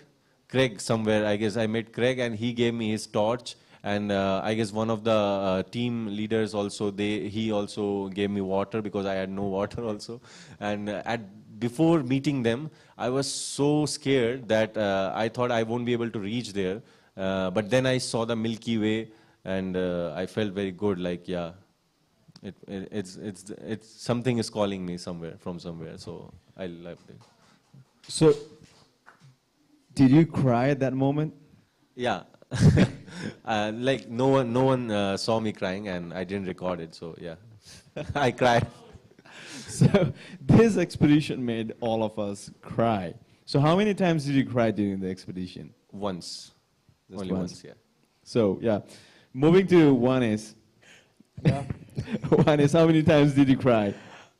somewhere. I guess I met Craig and he gave me his torch, and I guess one of the team leaders also, he also gave me water because I had no water also. And before meeting them, I was so scared that I thought I won't be able to reach there. But then I saw the Milky Way and I felt very good, like yeah, it's something is calling me from somewhere. So I loved it. So did you cry at that moment? Yeah. Like no one saw me crying and I didn't record it, so yeah. I cried. So this expedition made all of us cry. So how many times did you cry during the expedition? Once. Just Only once, yeah. So yeah. Moving to Juanas. Yeah. Juanas, how many times did you cry?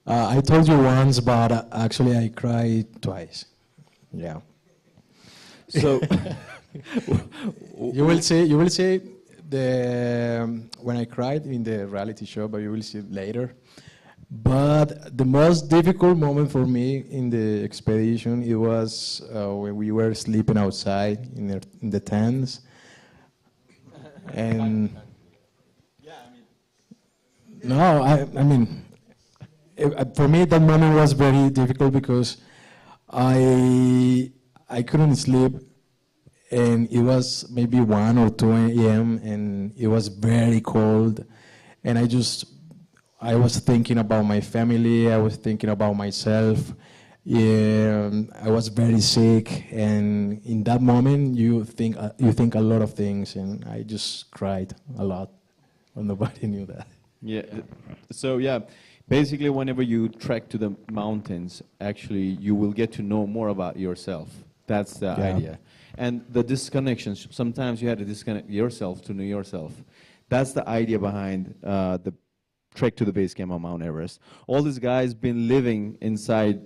I told you once, but actually I cried twice. Yeah. So you will see when I cried in the reality show, but you will see it later. But the most difficult moment for me in the expedition, it was when we were sleeping outside in the tents. And no, I mean, for me that moment was very difficult because I couldn't sleep, and it was maybe 1 or 2 a.m. and it was very cold, and I was thinking about my family, I was thinking about myself. I was very sick, and in that moment you think a lot of things, and I just cried a lot, but nobody knew that. Yeah. So yeah, basically whenever you trek to the mountains, actually you will get to know more about yourself. That's the idea. And the disconnections, sometimes you have to disconnect yourself to know yourself. That's the idea behind the trek to the base camp on Mount Everest. All these guys been living inside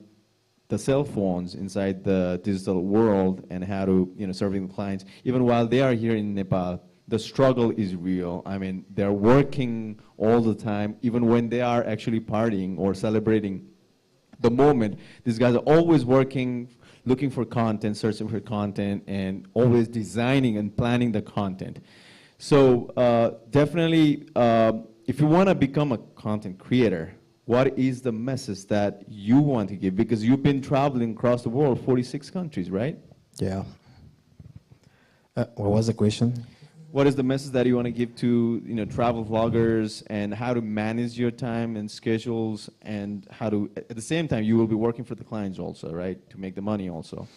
the cell phones, inside the digital world, and how to, serving the clients. Even while they are here in Nepal, the struggle is real. I mean, they're working all the time, even when they are actually partying or celebrating the moment. These guys are always working, looking for content, searching for content, and always designing and planning the content. So definitely, if you want to become a content creator, what is the message that you want to give? Because you've been traveling across the world, 46 countries, right? Yeah. What was the question? What is the message that you want to give to travel vloggers, and how to manage your time and schedules, and how to, at the same time, you will be working for the clients also, right? To make the money also.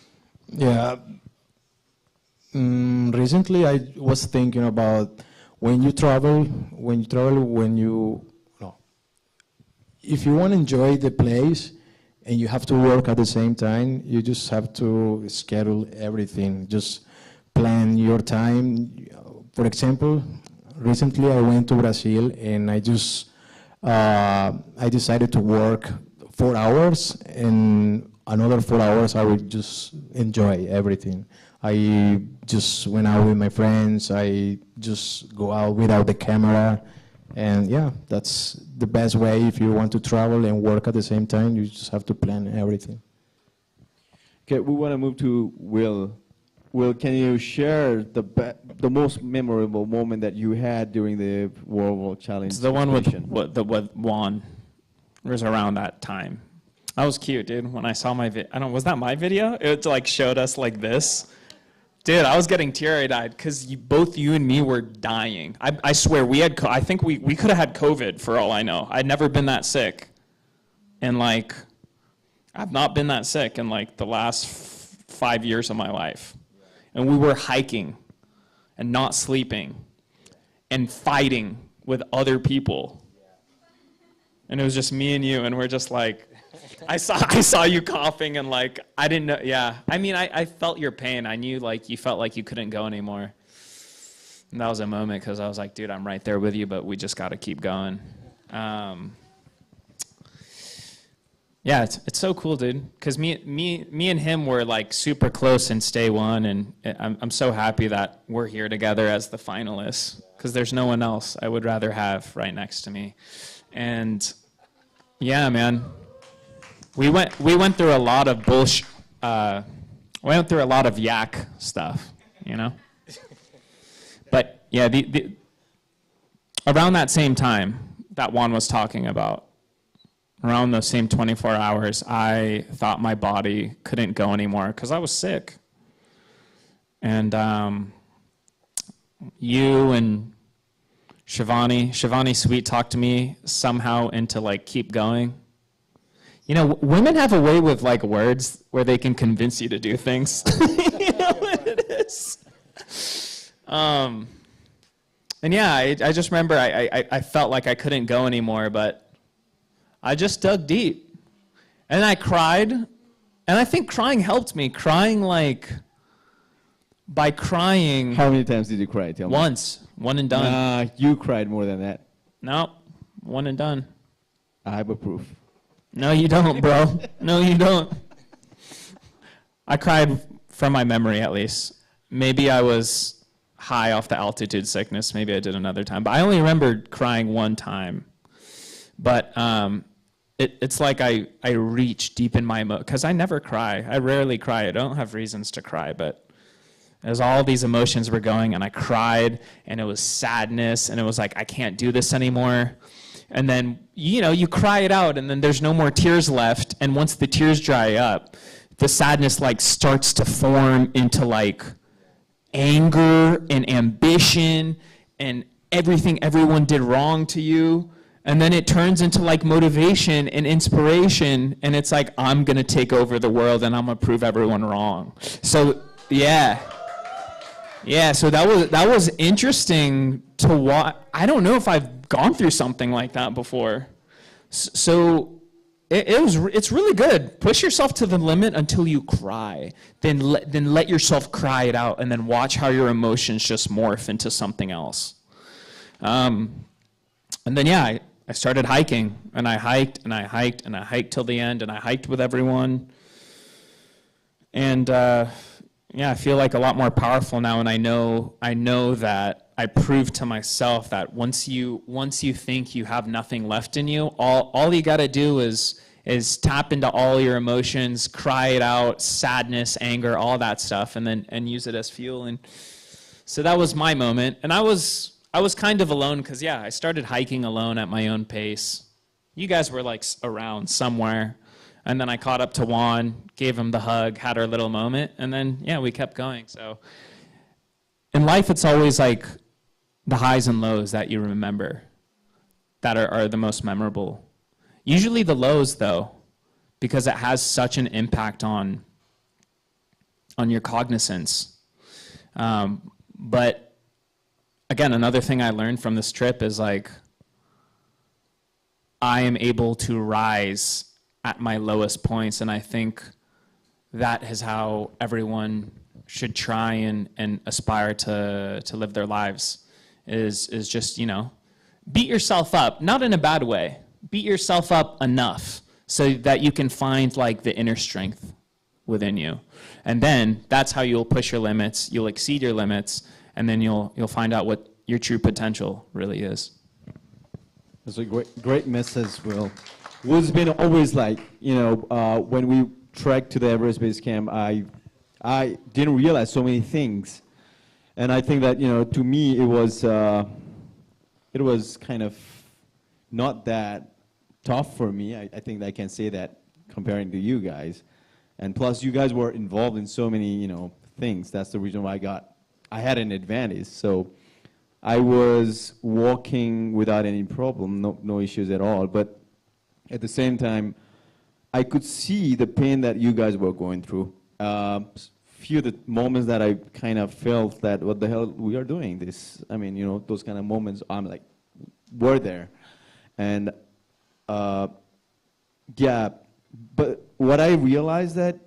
Yeah. Recently, I was thinking about when you travel, if you want to enjoy the place and you have to work at the same time. You just have to schedule everything, just plan your time. For example, recently I went to Brazil and I decided to work 4 hours, and another 4 hours I would just enjoy everything. I just went out with my friends, I just go out without the camera, and yeah, that's the best way if you want to travel and work at the same time. You just have to plan everything. Okay, we want to move to Will. Will, can you share the most memorable moment that you had during the World Challenge? It's the one with Juan. It was around that time. That was cute, dude. When I saw my was that my video? It like showed us like this. Dude, I was getting teary-eyed because both you and me were dying. I swear, I think we could have had COVID for all I know. I'd never been that sick. And like, I've not been that sick in like the last 5 years of my life. And we were hiking and not sleeping and fighting with other people. And it was just me and you, and we're just like, I saw you coughing, and like, I didn't know, yeah. I mean, I felt your pain. I knew like you felt like you couldn't go anymore. And that was a moment, because I was like, dude, I'm right there with you, but we just got to keep going. Yeah, it's so cool, dude, because me and him were like super close since day one, and I'm so happy that we're here together as the finalists, because there's no one else I would rather have right next to me. And yeah, man, we went through a lot of bullshit. We went through a lot of yak stuff, you know. But yeah, around that same time that Juan was talking about, around those same 24 hours, I thought my body couldn't go anymore because I was sick. And you and Shivani Sweet talked to me somehow into like keep going. You know, women have a way with like words where they can convince you to do things. You know what it is? And yeah, I just remember I felt like I couldn't go anymore, but I just dug deep. And I cried, and I think crying helped me. Crying like, by crying. How many times did you cry? Tell me. Once. One and done. Nah, you cried more than that. No, one and done. I have a proof. No, you don't, bro. No, you don't. I cried from my memory, at least. Maybe I was high off the altitude sickness. Maybe I did another time. But I only remember crying one time. But it's like I reach deep in my emotion, because I never cry. I rarely cry. I don't have reasons to cry, but as all these emotions were going, and I cried, and it was sadness, and it was like, I can't do this anymore. And then, you know, you cry it out, and then there's no more tears left, and once the tears dry up, the sadness like starts to form into like anger and ambition and everything everyone did wrong to you. And then it turns into like motivation and inspiration, and it's like, I'm gonna take over the world and I'm gonna prove everyone wrong. So yeah, so that was interesting to watch. I don't know if I've gone through something like that before. So it's really good. Push yourself to the limit until you cry. Then let yourself cry it out, and then watch how your emotions just morph into something else. And then yeah, I started hiking, and I hiked, and I hiked, and I hiked till the end, and I hiked with everyone. And yeah, I feel like a lot more powerful now, and I know that I proved to myself that once you think you have nothing left in you, all you gotta do is tap into all your emotions, cry it out, sadness, anger, all that stuff, and use it as fuel. And so that was my moment, and I was kind of alone, because yeah, I started hiking alone at my own pace. You guys were like around somewhere. And then I caught up to Juan, gave him the hug, had our little moment, and then yeah, we kept going. So in life, it's always like the highs and lows that you remember that are the most memorable. Usually the lows, though, because it has such an impact on your cognizance. But again, another thing I learned from this trip is like, I am able to rise at my lowest points, and I think that is how everyone should try and aspire to live their lives, is just, you know, beat yourself up, not in a bad way, beat yourself up enough so that you can find like the inner strength within you. And then that's how you'll push your limits, you'll exceed your limits, and then you'll find out what your true potential really is. That's a great message, Will. Will's been always like, you know, when we trekked to the Everest Base Camp, I didn't realize so many things. And I think that, you know, to me, it was kind of not that tough for me. I think I can say that comparing to you guys. And plus, you guys were involved in so many, you know, things. That's the reason why I had an advantage. So I was walking without any problem, no issues at all. But at the same time, I could see the pain that you guys were going through. Few of the moments that I kind of felt that, what the hell we are doing this? I mean, you know, those kind of moments, I'm like, were there. And yeah, but what I realized that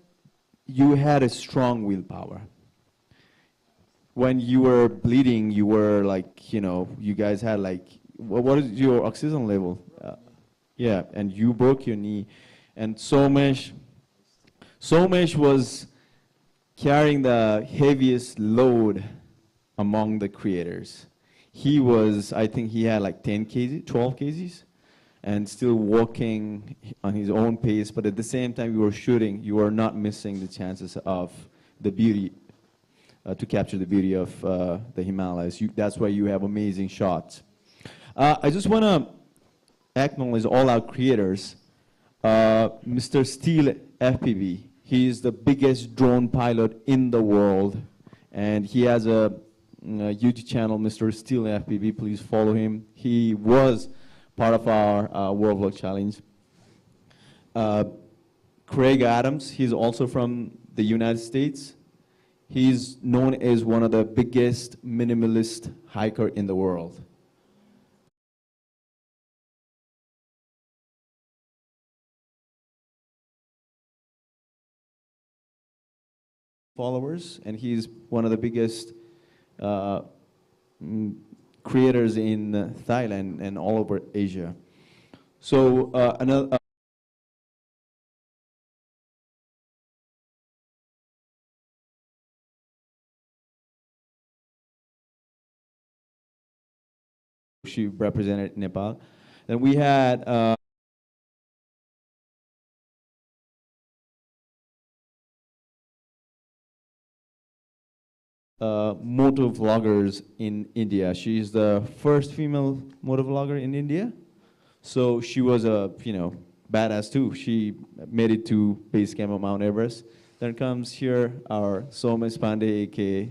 you had a strong willpower. When you were bleeding, you were like, you know, you guys had like, what is your oxygen level? Yeah, and you broke your knee. And Somesh was carrying the heaviest load among the creators. He was, I think he had like 10 kg, 12 kgs, and still walking on his own pace, but at the same time you were shooting, you were not missing the chances of the beauty, to capture the beauty of the Himalayas. That's why you have amazing shots. I just want to acknowledge all our creators. Mr. Steele FPV, he is the biggest drone pilot in the world, and he has a YouTube channel, Mr. Steele FPV. Please follow him. He was part of our World Vlog Challenge. Craig Adams, he's also from the United States. He's known as one of the biggest minimalist hiker in the world. Followers, and he's one of the biggest creators in Thailand and all over Asia. So another she represented Nepal. Then we had moto vloggers in India. She's the first female moto vlogger in India. So she was a, you know, badass too. She made it to base camp of Mount Everest. Then comes here our Somesh Pandey, aka.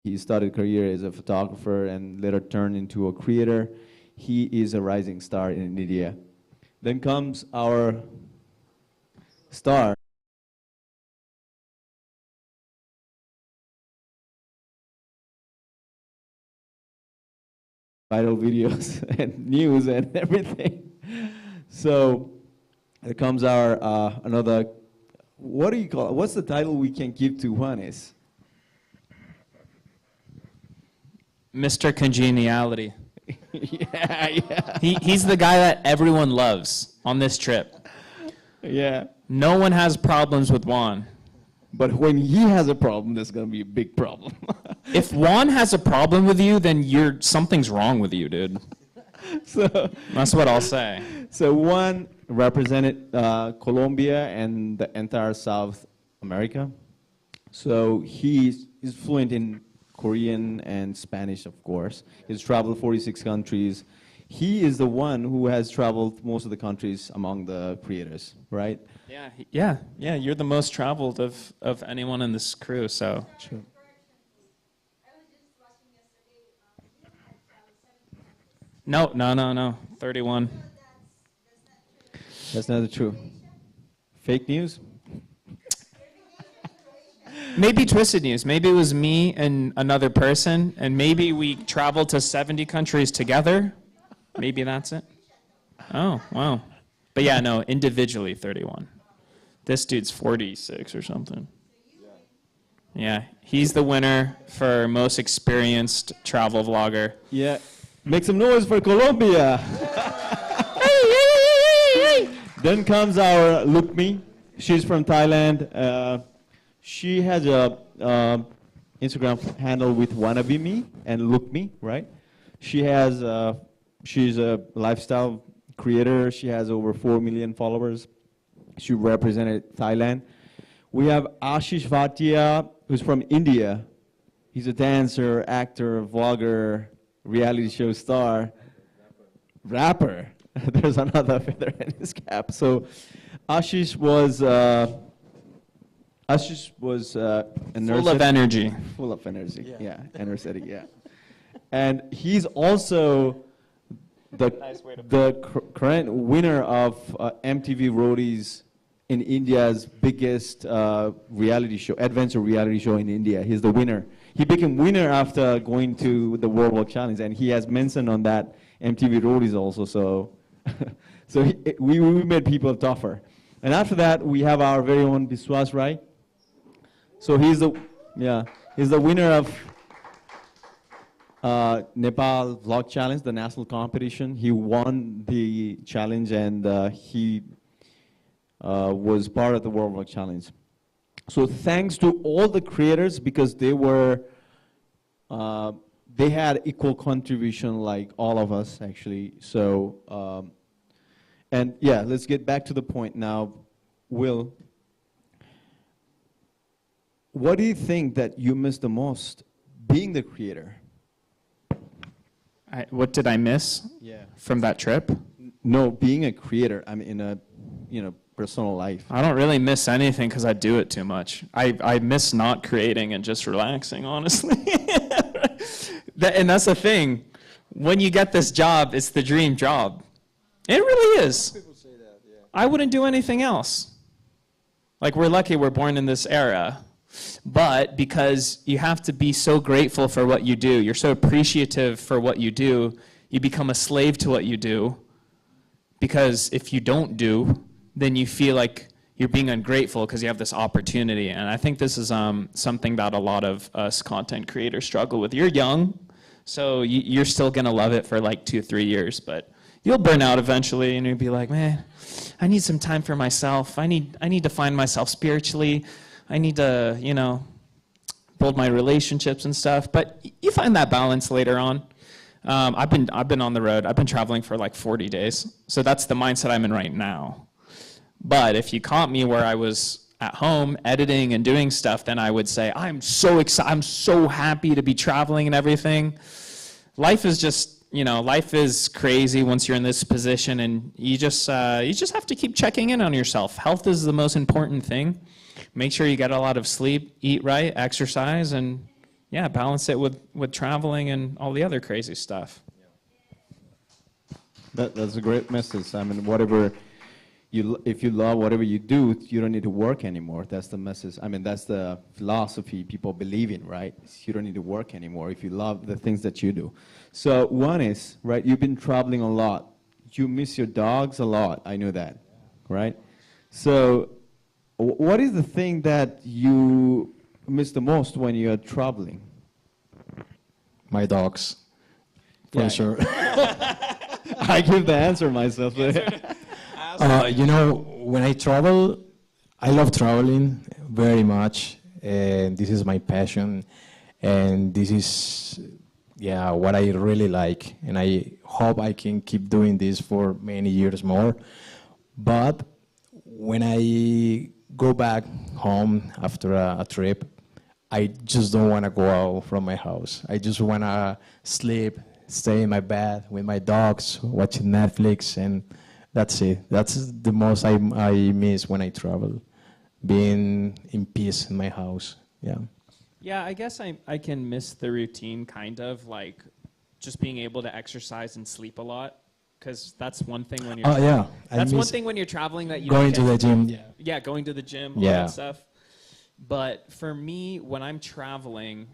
He started career as a photographer and later turned into a creator. He is a rising star in India. Then comes our star. Viral videos and news and everything. So there comes our another, what do you call it? What's the title we can give to Juanas? Mr. Congeniality. Yeah. He's the guy that everyone loves on this trip. Yeah. No one has problems with Juan. But when he has a problem, there's going to be a big problem. If Juan has a problem with you, then something's wrong with you, dude. So that's what I'll say. So Juan represented Colombia and the entire South America. So he's fluent in Korean and Spanish, of course. He's traveled 46 countries. He is the one who has traveled most of the countries among the creators, right? Yeah. You're the most traveled of anyone in this crew, so. True. No. 31. That's not true. Fake news? Maybe twisted news. Maybe it was me and another person, and maybe we traveled to 70 countries together. Maybe that's it. Oh, wow. But yeah, no, individually 31. This dude's 46 or something. Yeah, he's the winner for most experienced travel vlogger. Yeah, make some noise for Colombia. Then comes our Lukmi. She's from Thailand. She has a Instagram handle with Wannabe Me and Lukmi, right? She's a lifestyle creator. She has over 4 million followers. She represented Thailand. We have Ashish Bhatia, who's from India. He's a dancer, actor, vlogger, reality show star, rapper. There's another feather in his cap. So Ashish was full of energy. Full of energy, yeah, energetic, yeah. And he's also the current winner of MTV Roadies in India's biggest reality show, adventure reality show in India. He's the winner. He became winner after going to the World Walk Challenge, and he has mentioned on that MTV Roadies also. So, we made people tougher. And after that, we have our very own Biswas, right? So he's the winner of Nepal Vlog Challenge, the national competition. He won the challenge, and he was part of the World Vlog Challenge. So thanks to all the creators, because they had equal contribution like all of us, actually. So, and yeah, let's get back to the point now. Will, what do you think that you miss the most being the creator? What did I miss from that trip? No, being a creator, I mean, in a, personal life. I don't really miss anything because I do it too much. I miss not creating and just relaxing, honestly. And that's the thing. When you get this job, it's the dream job. It really is. People say that, yeah. I wouldn't do anything else. Like, we're lucky we're born in this era. But because you have to be so grateful for what you do, you're so appreciative for what you do, you become a slave to what you do. Because if you don't do, then you feel like you're being ungrateful because you have this opportunity. And I think this is something that a lot of us content creators struggle with. You're young, so you're still going to love it for like 2-3 years, but you'll burn out eventually, and you'll be like, man, I need some time for myself. I need to find myself spiritually. I need to, build my relationships and stuff. But you find that balance later on. I've been on the road. I've been traveling for like 40 days. So that's the mindset I'm in right now. But if you caught me where I was at home editing and doing stuff, then I would say, I'm so excited. I'm so happy to be traveling and everything. Life is just, life is crazy once you're in this position, and you just have to keep checking in on yourself. Health is the most important thing. Make sure you get a lot of sleep, eat right, exercise, and balance it with traveling and all the other crazy stuff. That's a great message. I mean, if you love whatever you do, you don't need to work anymore. That's the message. I mean, that's the philosophy people believe in, right? You don't need to work anymore if you love the things that you do. So one is, right, you've been traveling a lot. You miss your dogs a lot. I know that, right? So what is the thing that you miss the most when you're traveling? My dogs, for sure. I give the answer myself. When I travel, I love traveling very much, and this is my passion, and this is, what I really like, and I hope I can keep doing this for many years more. But when I go back home after a trip, I just don't want to go out from my house. I just want to sleep, stay in my bed with my dogs, watching Netflix, and that's it. That's the most I miss when I travel, being in peace in my house. Yeah, I guess I can miss the routine, kind of, like just being able to exercise and sleep a lot, because that's one thing when you're that's one thing when you're traveling that you going to the gym. Yeah, going to the gym, all that stuff. But for me, when I'm traveling,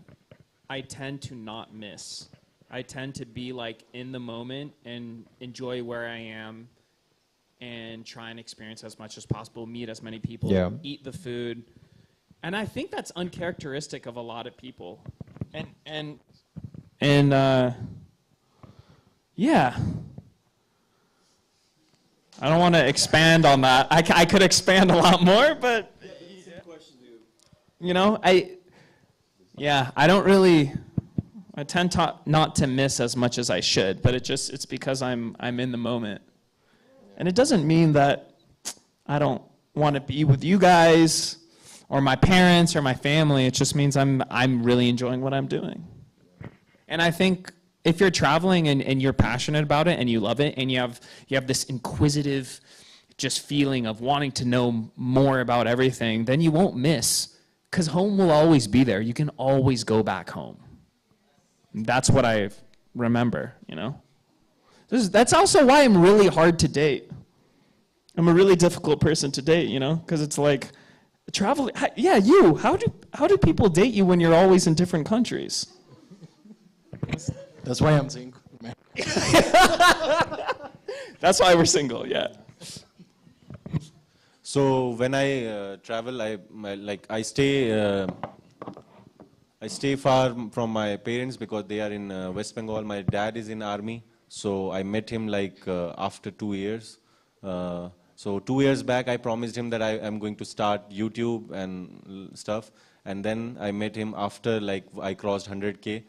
I tend to not miss. I tend to be like in the moment and enjoy where I am and try and experience as much as possible, meet as many people, eat the food. And I think that's uncharacteristic of a lot of people. And yeah. I don't want to expand on that. I could expand a lot more, but you know, I don't really. I tend to not to miss as much as I should, but it's because I'm in the moment, and it doesn't mean that I don't want to be with you guys or my parents or my family. It just means I'm really enjoying what I'm doing, and I think. If you're traveling and you're passionate about it and you love it and you have this inquisitive just feeling of wanting to know more about everything, then you won't miss, because home will always be there. You can always go back home. That's what I remember, you know. That's also why I'm really hard to date. I'm a really difficult person to date, you know, because it's like traveling. Yeah, you. How do people date you when you're always in different countries? That's why I'm single. That's why we're single, yeah. So when I travel, I stay far from my parents because they are in West Bengal. My dad is in army, so I met him after 2 years. So 2 years back, I promised him that I am going to start YouTube and stuff, and then I met him after I crossed 100K.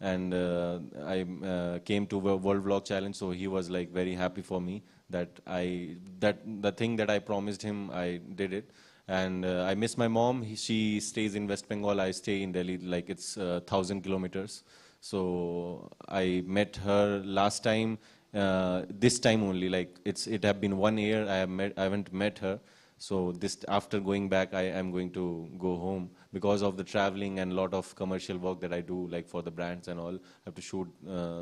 And I came to World Vlog Challenge, so he was very happy for me that the thing that I promised him, I did it. And I miss my mom. She stays in West Bengal. I stay in Delhi. It's 1,000 kilometers. So I met her last time. This time only. It have been 1 year. I haven't met her. So after going back, I am going to go home because of the traveling and a lot of commercial work that I do, for the brands and all. I have to shoot,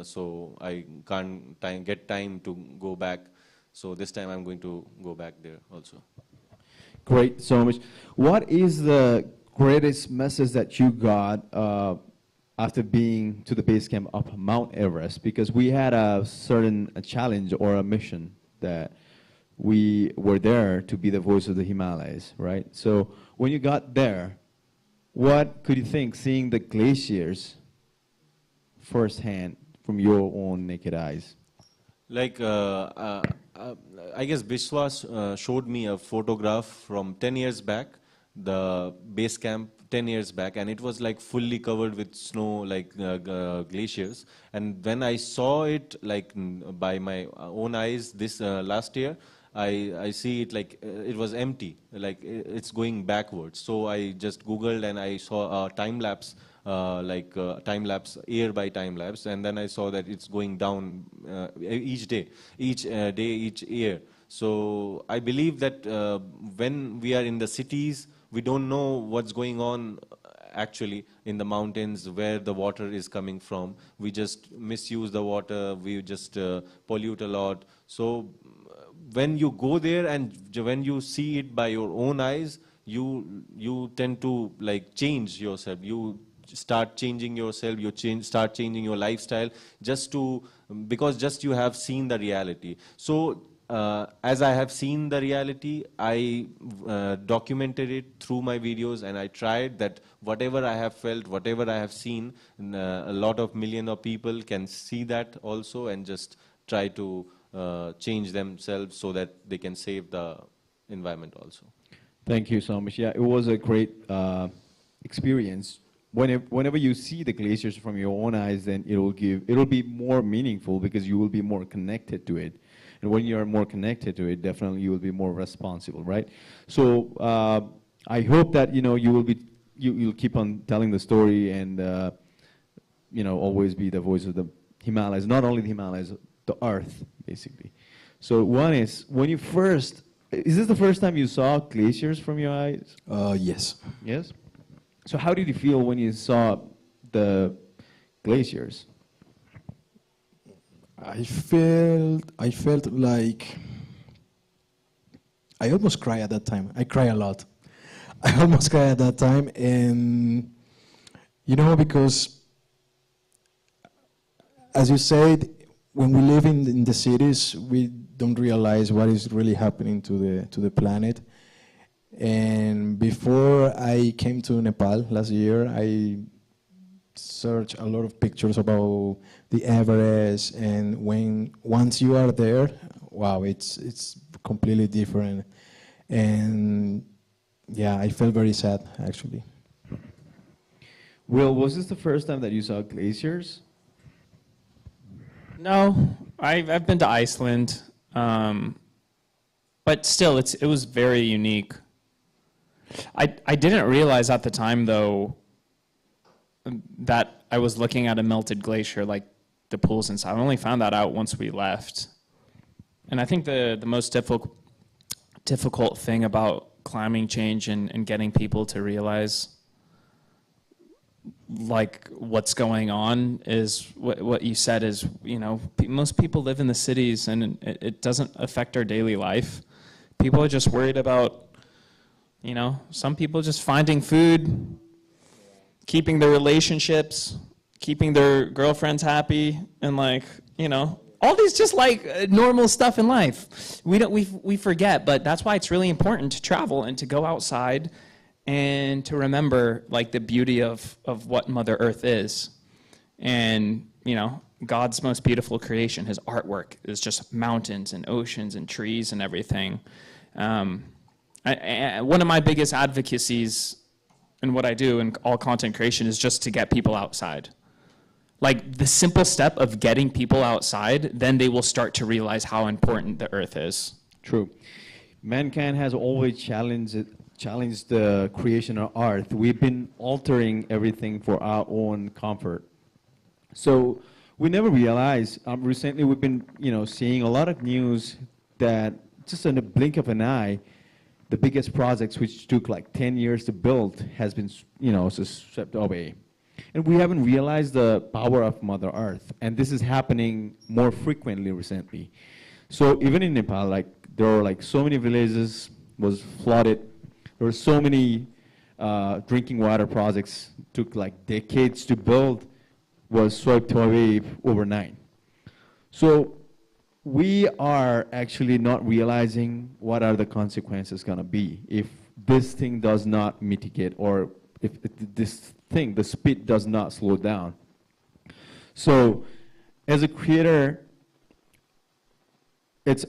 so I can't get time to go back. So this time I'm going to go back there also. Great, so much. What is the greatest message that you got after being to the base camp of Mount Everest? Because we had a certain challenge or a mission that we were there to be the voice of the Himalayas, right? So when you got there, what could you think, seeing the glaciers firsthand from your own naked eyes? I guess Biswas showed me a photograph from 10 years back, the base camp 10 years back, and it was fully covered with snow, glaciers. And when I saw it by my own eyes this last year, I see it it was empty, it's going backwards. So I just Googled and I saw a time lapse, time lapse, year by time lapse, and then I saw that it's going down each day, each year. So I believe that when we are in the cities, we don't know what's going on actually in the mountains, where the water is coming from. We just misuse the water, we just pollute a lot. So when you go there and when you see it by your own eyes, you tend to change yourself. You start changing yourself. Start changing your lifestyle because you have seen the reality. So as I have seen the reality, I documented it through my videos, and I tried that whatever I have felt, whatever I have seen, a lot of millions of people can see that also and just try to change themselves so that they can save the environment also. Thank you so much. Yeah, it was a great experience. Whenever you see the glaciers from your own eyes, then it'll be more meaningful because you will be more connected to it. And when you are more connected to it, definitely you will be more responsible, right? So I hope that you'll keep on telling the story and always be the voice of the Himalayas, not only the Himalayas, the earth, basically. So one is, is this the first time you saw glaciers from your eyes? Yes. Yes? So how did you feel when you saw the glaciers? I felt like I almost cried at that time. I cry a lot. I almost cried at that time, and because as you said, when we live in the cities, we don't realize what is really happening to the planet. And before I came to Nepal last year, I searched a lot of pictures about the Everest, and once you are there, wow, it's completely different. And yeah, I felt very sad, actually. Will, was this the first time that you saw glaciers? No, I've been to Iceland, but still, it was very unique. I didn't realize at the time, though, that I was looking at a melted glacier, like the pools inside. I only found that out once we left. And I think the most difficult thing about climate change and getting people to realize like what's going on is what you said is, you know, most people live in the cities and it doesn't affect our daily life. People are just worried about, you know, some people just finding food, keeping their relationships, keeping their girlfriends happy, and like, you know, all these just like normal stuff in life. We forget, but that's why it's really important to travel and to go outside and to remember like the beauty of what Mother Earth is. And, you know, God's most beautiful creation, his artwork, is just mountains and oceans and trees and everything. One of my biggest advocacies in what I do in all content creation is just to get people outside. Like the simple step of getting people outside, then they will start to realize how important the earth is. True. Mankind has always challenged the creation of earth. We've been altering everything for our own comfort. So we never realized, recently we've been, you know, seeing a lot of news that just in a blink of an eye, the biggest projects which took like 10 years to build has been, you know, swept away. And we haven't realized the power of Mother Earth. And this is happening more frequently recently. So even in Nepal, like there were like so many villages was flooded. There were so many drinking water projects took like decades to build, was swept away overnight. So we are actually not realizing what are the consequences going to be if this thing does not mitigate, or if this thing, the speed does not slow down. So as a creator, it's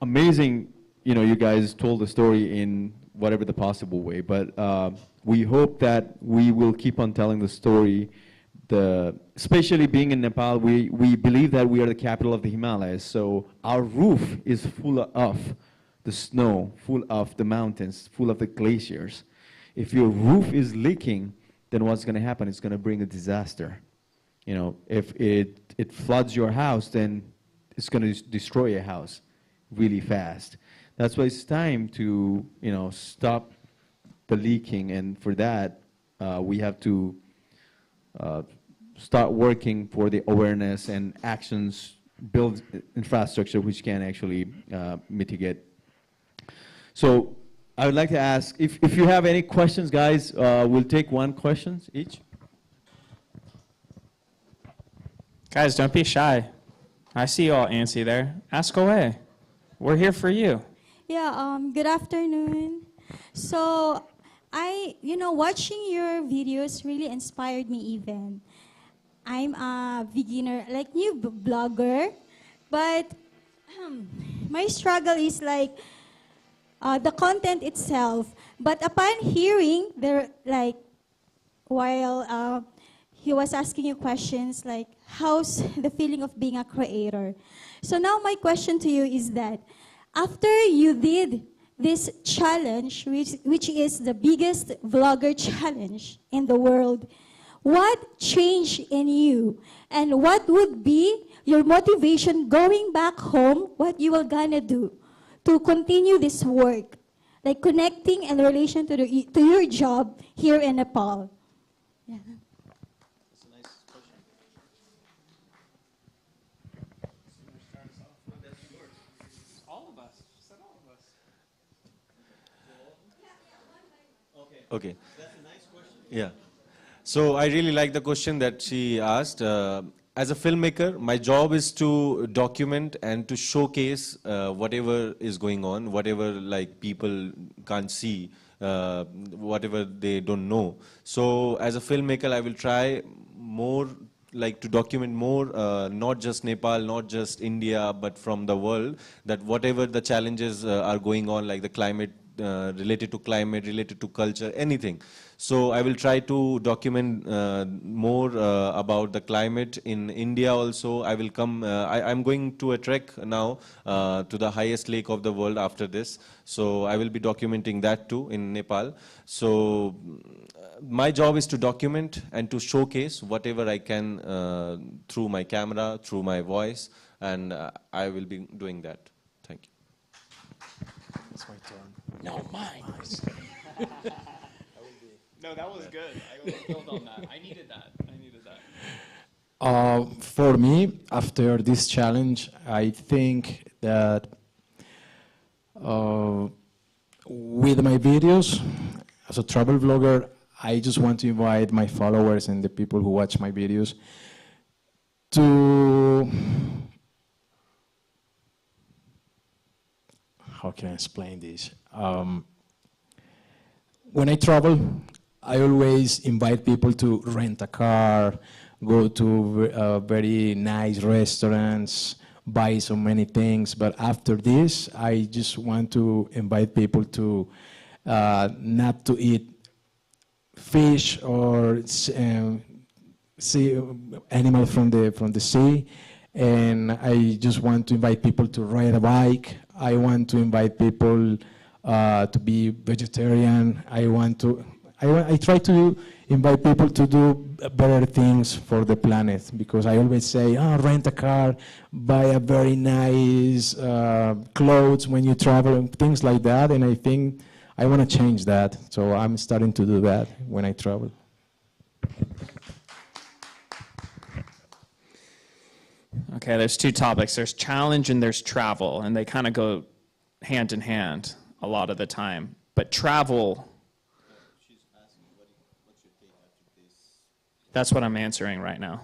amazing, you know, you guys told the story in whatever the possible way, but we hope that we will keep on telling the story. Especially being in Nepal, we believe that we are the capital of the Himalayas, so our roof is full of the snow, full of the mountains, full of the glaciers. If your roof is leaking, then what's going to happen? It's going to bring a disaster. You know, if it floods your house, then it's going to destroy your house really fast. That's why it's time to, you know, stop the leaking, and for that, we have to start working for the awareness and actions, build infrastructure which can actually mitigate. So I would like to ask, if you have any questions, guys, we'll take one question each. Guys, don't be shy. I see you all antsy there. Ask away. We're here for you. Yeah, good afternoon. So watching your videos really inspired me even. I'm a beginner, like new blogger, but my struggle is like the content itself. But upon hearing, while he was asking you questions like, how's the feeling of being a creator? So now my question to you is that, after you did this challenge, which is the biggest vlogger challenge in the world, what changed in you? And what would be your motivation going back home, what you were gonna do to continue this work? Like connecting in relation to your job here in Nepal. Yeah. Okay. That's a nice question. Yeah. So I really like the question that she asked. as a filmmaker, my job is to document and to showcase whatever is going on, whatever like people can't see, whatever they don't know. So as a filmmaker, I will try more like to document more, not just Nepal, not just India, but from the world, that whatever the challenges are going on, like the climate, related to climate, related to culture, anything. So I will try to document more about the climate in India also. I will come, I'm going to a trek now to the highest lake of the world after this. So I will be documenting that too in Nepal. So my job is to document and to showcase whatever I can through my camera, through my voice, and I will be doing that. Thank you. It's my turn. No, mine. No, that was good. I will build on that. I needed that. I needed that. For me, after this challenge, I think that with my videos, as a travel vlogger, I just want to invite my followers and the people who watch my videos to, how can I explain this? When I travel, I always invite people to rent a car, go to very nice restaurants, buy so many things. But after this, I just want to invite people to not to eat fish or see animals from the sea. And I just want to invite people to ride a bike. I want to invite people to be vegetarian. I try to invite people to do better things for the planet, because I always say, rent a car, buy a very nice clothes when you travel and things like that. And I think I want to change that. So I'm starting to do that when I travel. Okay, there's two topics. There's challenge and there's travel, and they kind of go hand in hand a lot of the time. But travel, that's what I'm answering right now.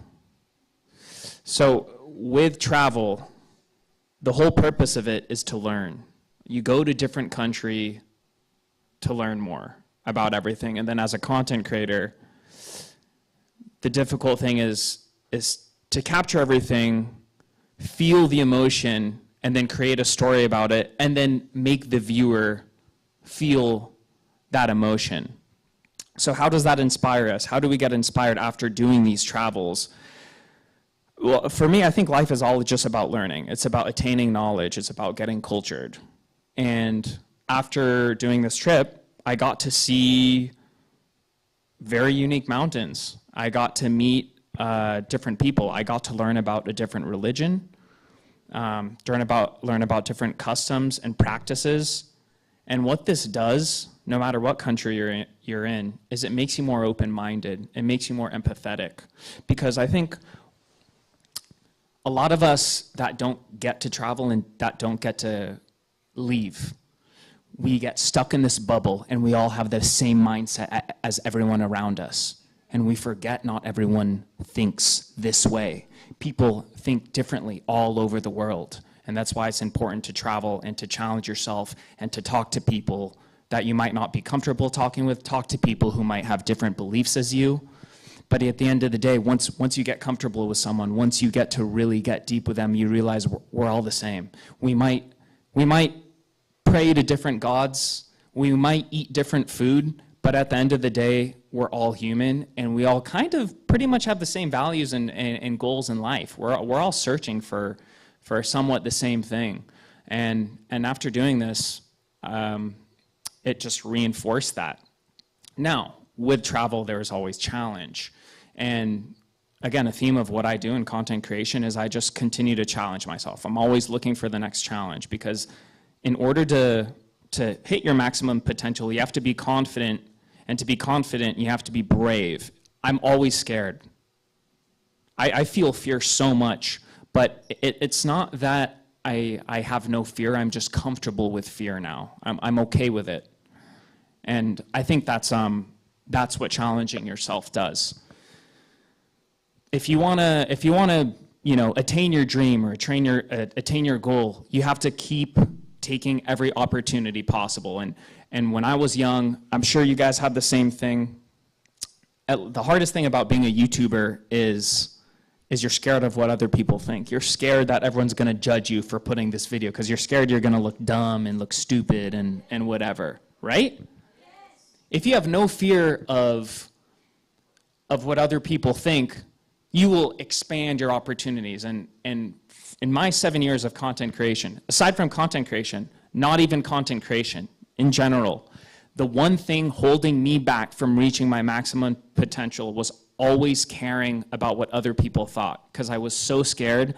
So with travel, the whole purpose of it is to learn. You go to different country to learn more about everything. And then as a content creator, the difficult thing is to capture everything, feel the emotion, and then create a story about it, and then make the viewer feel that emotion. So how does that inspire us? How do we get inspired after doing these travels? Well, for me, I think life is all just about learning. It's about attaining knowledge. It's about getting cultured. And after doing this trip, I got to see very unique mountains. I got to meet different people. I got to learn about a different religion, learn about different customs and practices. And what this does, no matter what country you're in, is it makes you more open-minded. It makes you more empathetic. Because I think a lot of us that don't get to travel and that don't get to leave, we get stuck in this bubble and we all have the same mindset as everyone around us. And we forget not everyone thinks this way. People think differently all over the world. And that's why it's important to travel and to challenge yourself and to talk to people that you might not be comfortable talking with. Talk to people who might have different beliefs as you. But at the end of the day, once you get comfortable with someone, once you get to really get deep with them, you realize we're all the same. We might pray to different gods. We might eat different food. But at the end of the day, we're all human, and we all kind of pretty much have the same values and goals in life. We're all searching for somewhat the same thing. And after doing this, it just reinforced that. Now, with travel, there's always challenge. And again, a theme of what I do in content creation is I just continue to challenge myself. I'm always looking for the next challenge, because in order to hit your maximum potential, you have to be confident. And to be confident, you have to be brave. I'm always scared. I feel fear so much, but it's not that I have no fear. I'm just comfortable with fear now. I'm okay with it. And I think that's what challenging yourself does. if you wanna, you know, attain your dream or attain your goal, you have to keep taking every opportunity possible. And when I was young, I'm sure you guys have the same thing. The hardest thing about being a YouTuber is you're scared of what other people think. You're scared that everyone's gonna judge you for putting this video because you're scared you're gonna look dumb and look stupid and whatever, right? If you have no fear of what other people think, you will expand your opportunities. And in my 7 years of content creation, aside from content creation, not even content creation, in general, the one thing holding me back from reaching my maximum potential was always caring about what other people thought, because I was so scared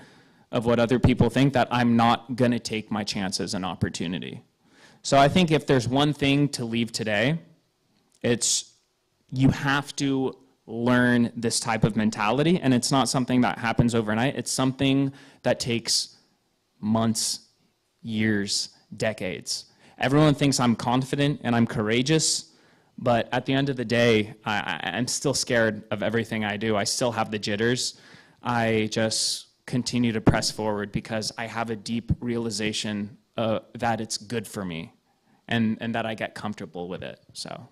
of what other people think that I'm not gonna take my chances and opportunity. So I think if there's one thing to leave today, it's you have to learn this type of mentality, and it's not something that happens overnight. It's something that takes months, years, decades. Everyone thinks I'm confident and I'm courageous, but at the end of the day, I'm still scared of everything I do. I still have the jitters. I just continue to press forward because I have a deep realization that it's good for me and that I get comfortable with it, so.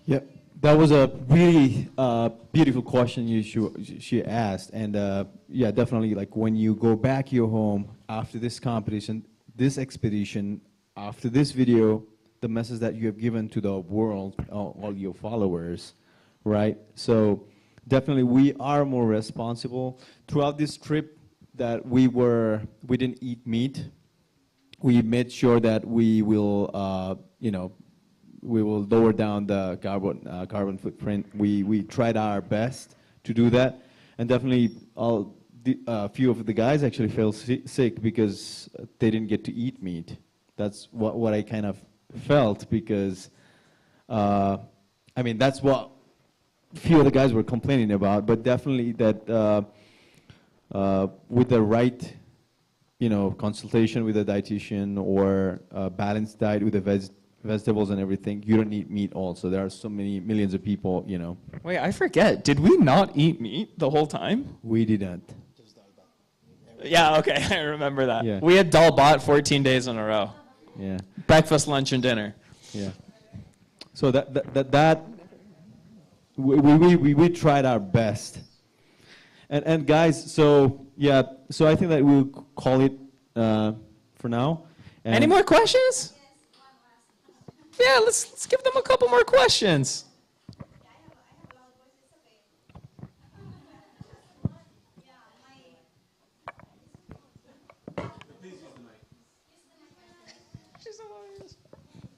Yeah, that was a really beautiful question she asked. And yeah, definitely, like when you go back your home after this competition, this expedition, after this video, the message that you have given to the world, all your followers, right? So definitely we are more responsible. Throughout this trip that we didn't eat meat. We made sure that we will, you know, we will lower down the carbon footprint. We tried our best to do that, and definitely a few of the guys actually fell sick because they didn't get to eat meat. That's what I kind of felt, because I mean that's what few of the guys were complaining about. But definitely that with the right, you know, consultation with a dietitian or a balanced diet with the vegetables and everything, you don't need meat also. There are so many millions of people, you know. Wait, I forget. Did we not eat meat the whole time? We didn't. Yeah, okay, I remember that. Yeah. We had dal bhat 14 days in a row. Yeah. Breakfast, lunch, and dinner. Yeah. So we tried our best. And guys, so yeah, so I think that we'll call it for now. And any more questions? Yeah, let's give them a couple more questions.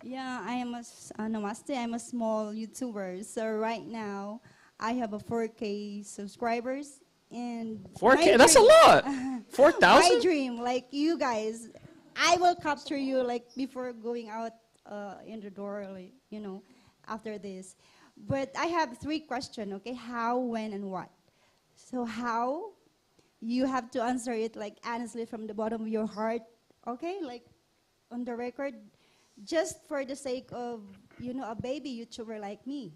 Yeah, I am namaste. I'm a small YouTuber. So right now, I have a 4K subscribers and 4K. That's a lot. 4,000. My dream, like you guys, I will capture you like before going out in the door, like, you know, after this. But I have 3 questions. Okay, how, when, and what. So how, you have to answer it like honestly from the bottom of your heart. Okay, like on the record. Just for the sake of, you know, a baby YouTuber like me.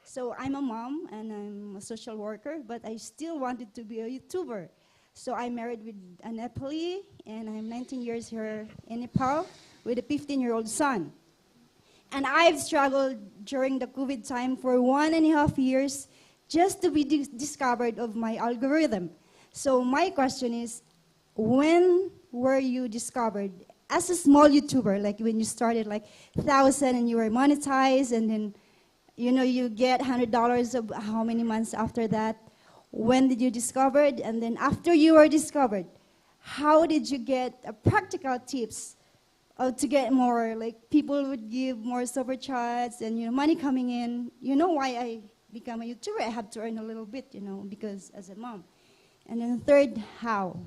So I'm a mom and I'm a social worker, but I still wanted to be a YouTuber. So I'm married with a Nepali, and I'm 19 years here in Nepal with a 15-year-old son. And I've struggled during the COVID time for 1.5 years just to be discovered of my algorithm. So my question is, when were you discovered? As a small YouTuber, like when you started like 1,000 and you were monetized, and then, you know, you get $100 of how many months after that? When did you discover it? And then after you were discovered, how did you get practical tips to get more, like people would give more super chats and, you know, money coming in? You know why I become a YouTuber? I have to earn a little bit, you know, because as a mom. And then third, how?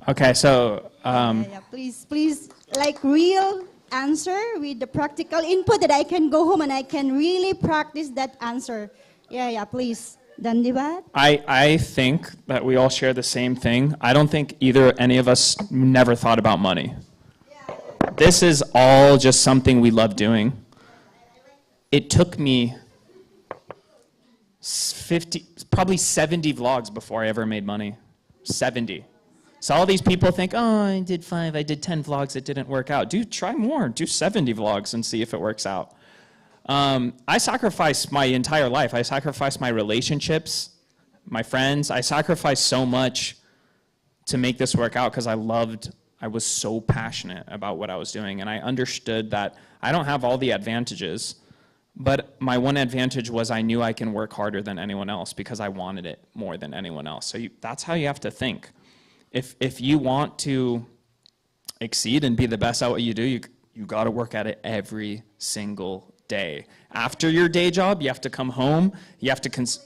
Okay, so yeah, please, like real answer with the practical input that I can go home and I can really practice that answer. Yeah, please. Dandibat. I think that we all share the same thing. I don't think any of us never thought about money. This is all just something we love doing. It took me probably 70 vlogs before I ever made money. 70. So all these people think, oh, I did 5, I did 10 vlogs, it didn't work out. Dude, try more. Do 70 vlogs and see if it works out. I sacrificed my entire life. I sacrificed my relationships, my friends. I sacrificed so much to make this work out because I was so passionate about what I was doing. And I understood that I don't have all the advantages, but my one advantage was I knew I can work harder than anyone else because I wanted it more than anyone else. So that's how you have to think. If you want to exceed and be the best at what you do, you got to work at it every single day. After your day job, you have to come home, you have to just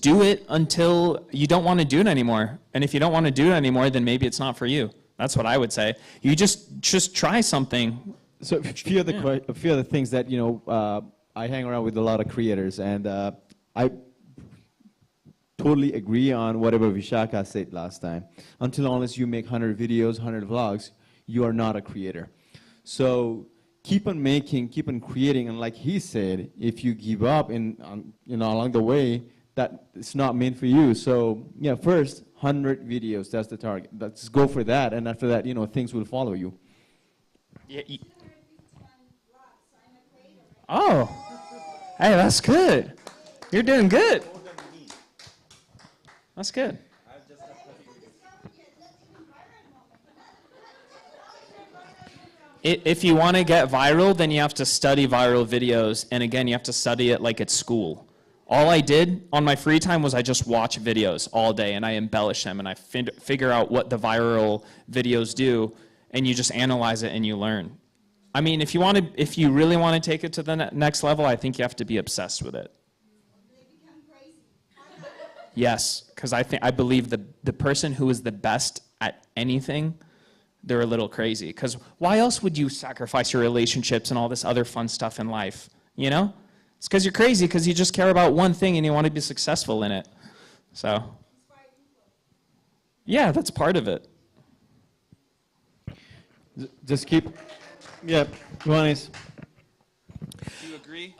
do it until you don't want to do it anymore. And if you don't want to do it anymore, then maybe it's not for you. That's what I would say. You just try something. So a few of the things that, I hang around with a lot of creators, and I totally agree on whatever Vishaka said last time. Until unless you make 100 videos, 100 vlogs, you are not a creator. So keep on making, keep on creating, and like he said, if you give up along the way, that it's not meant for you. So yeah, first 100 videos, that's the target. Let's go for that, and after that, things will follow you. Yeah. Oh, hey, that's good. You're doing good. That's good. If you want to get viral, then you have to study viral videos. And again, you have to study it like it's school. All I did on my free time was I just watch videos all day, and I embellish them, and I figure out what the viral videos do, and you just analyze it and you learn. I mean, if you really want to take it to the next level, I think you have to be obsessed with it. Yes, because I believe the person who is the best at anything, they're a little crazy. Because why else would you sacrifice your relationships and all this other fun stuff in life? It's because you're crazy, because you just care about one thing and you want to be successful in it. So, yeah, that's part of it. Just keep, yeah, Juanas. Do you agree?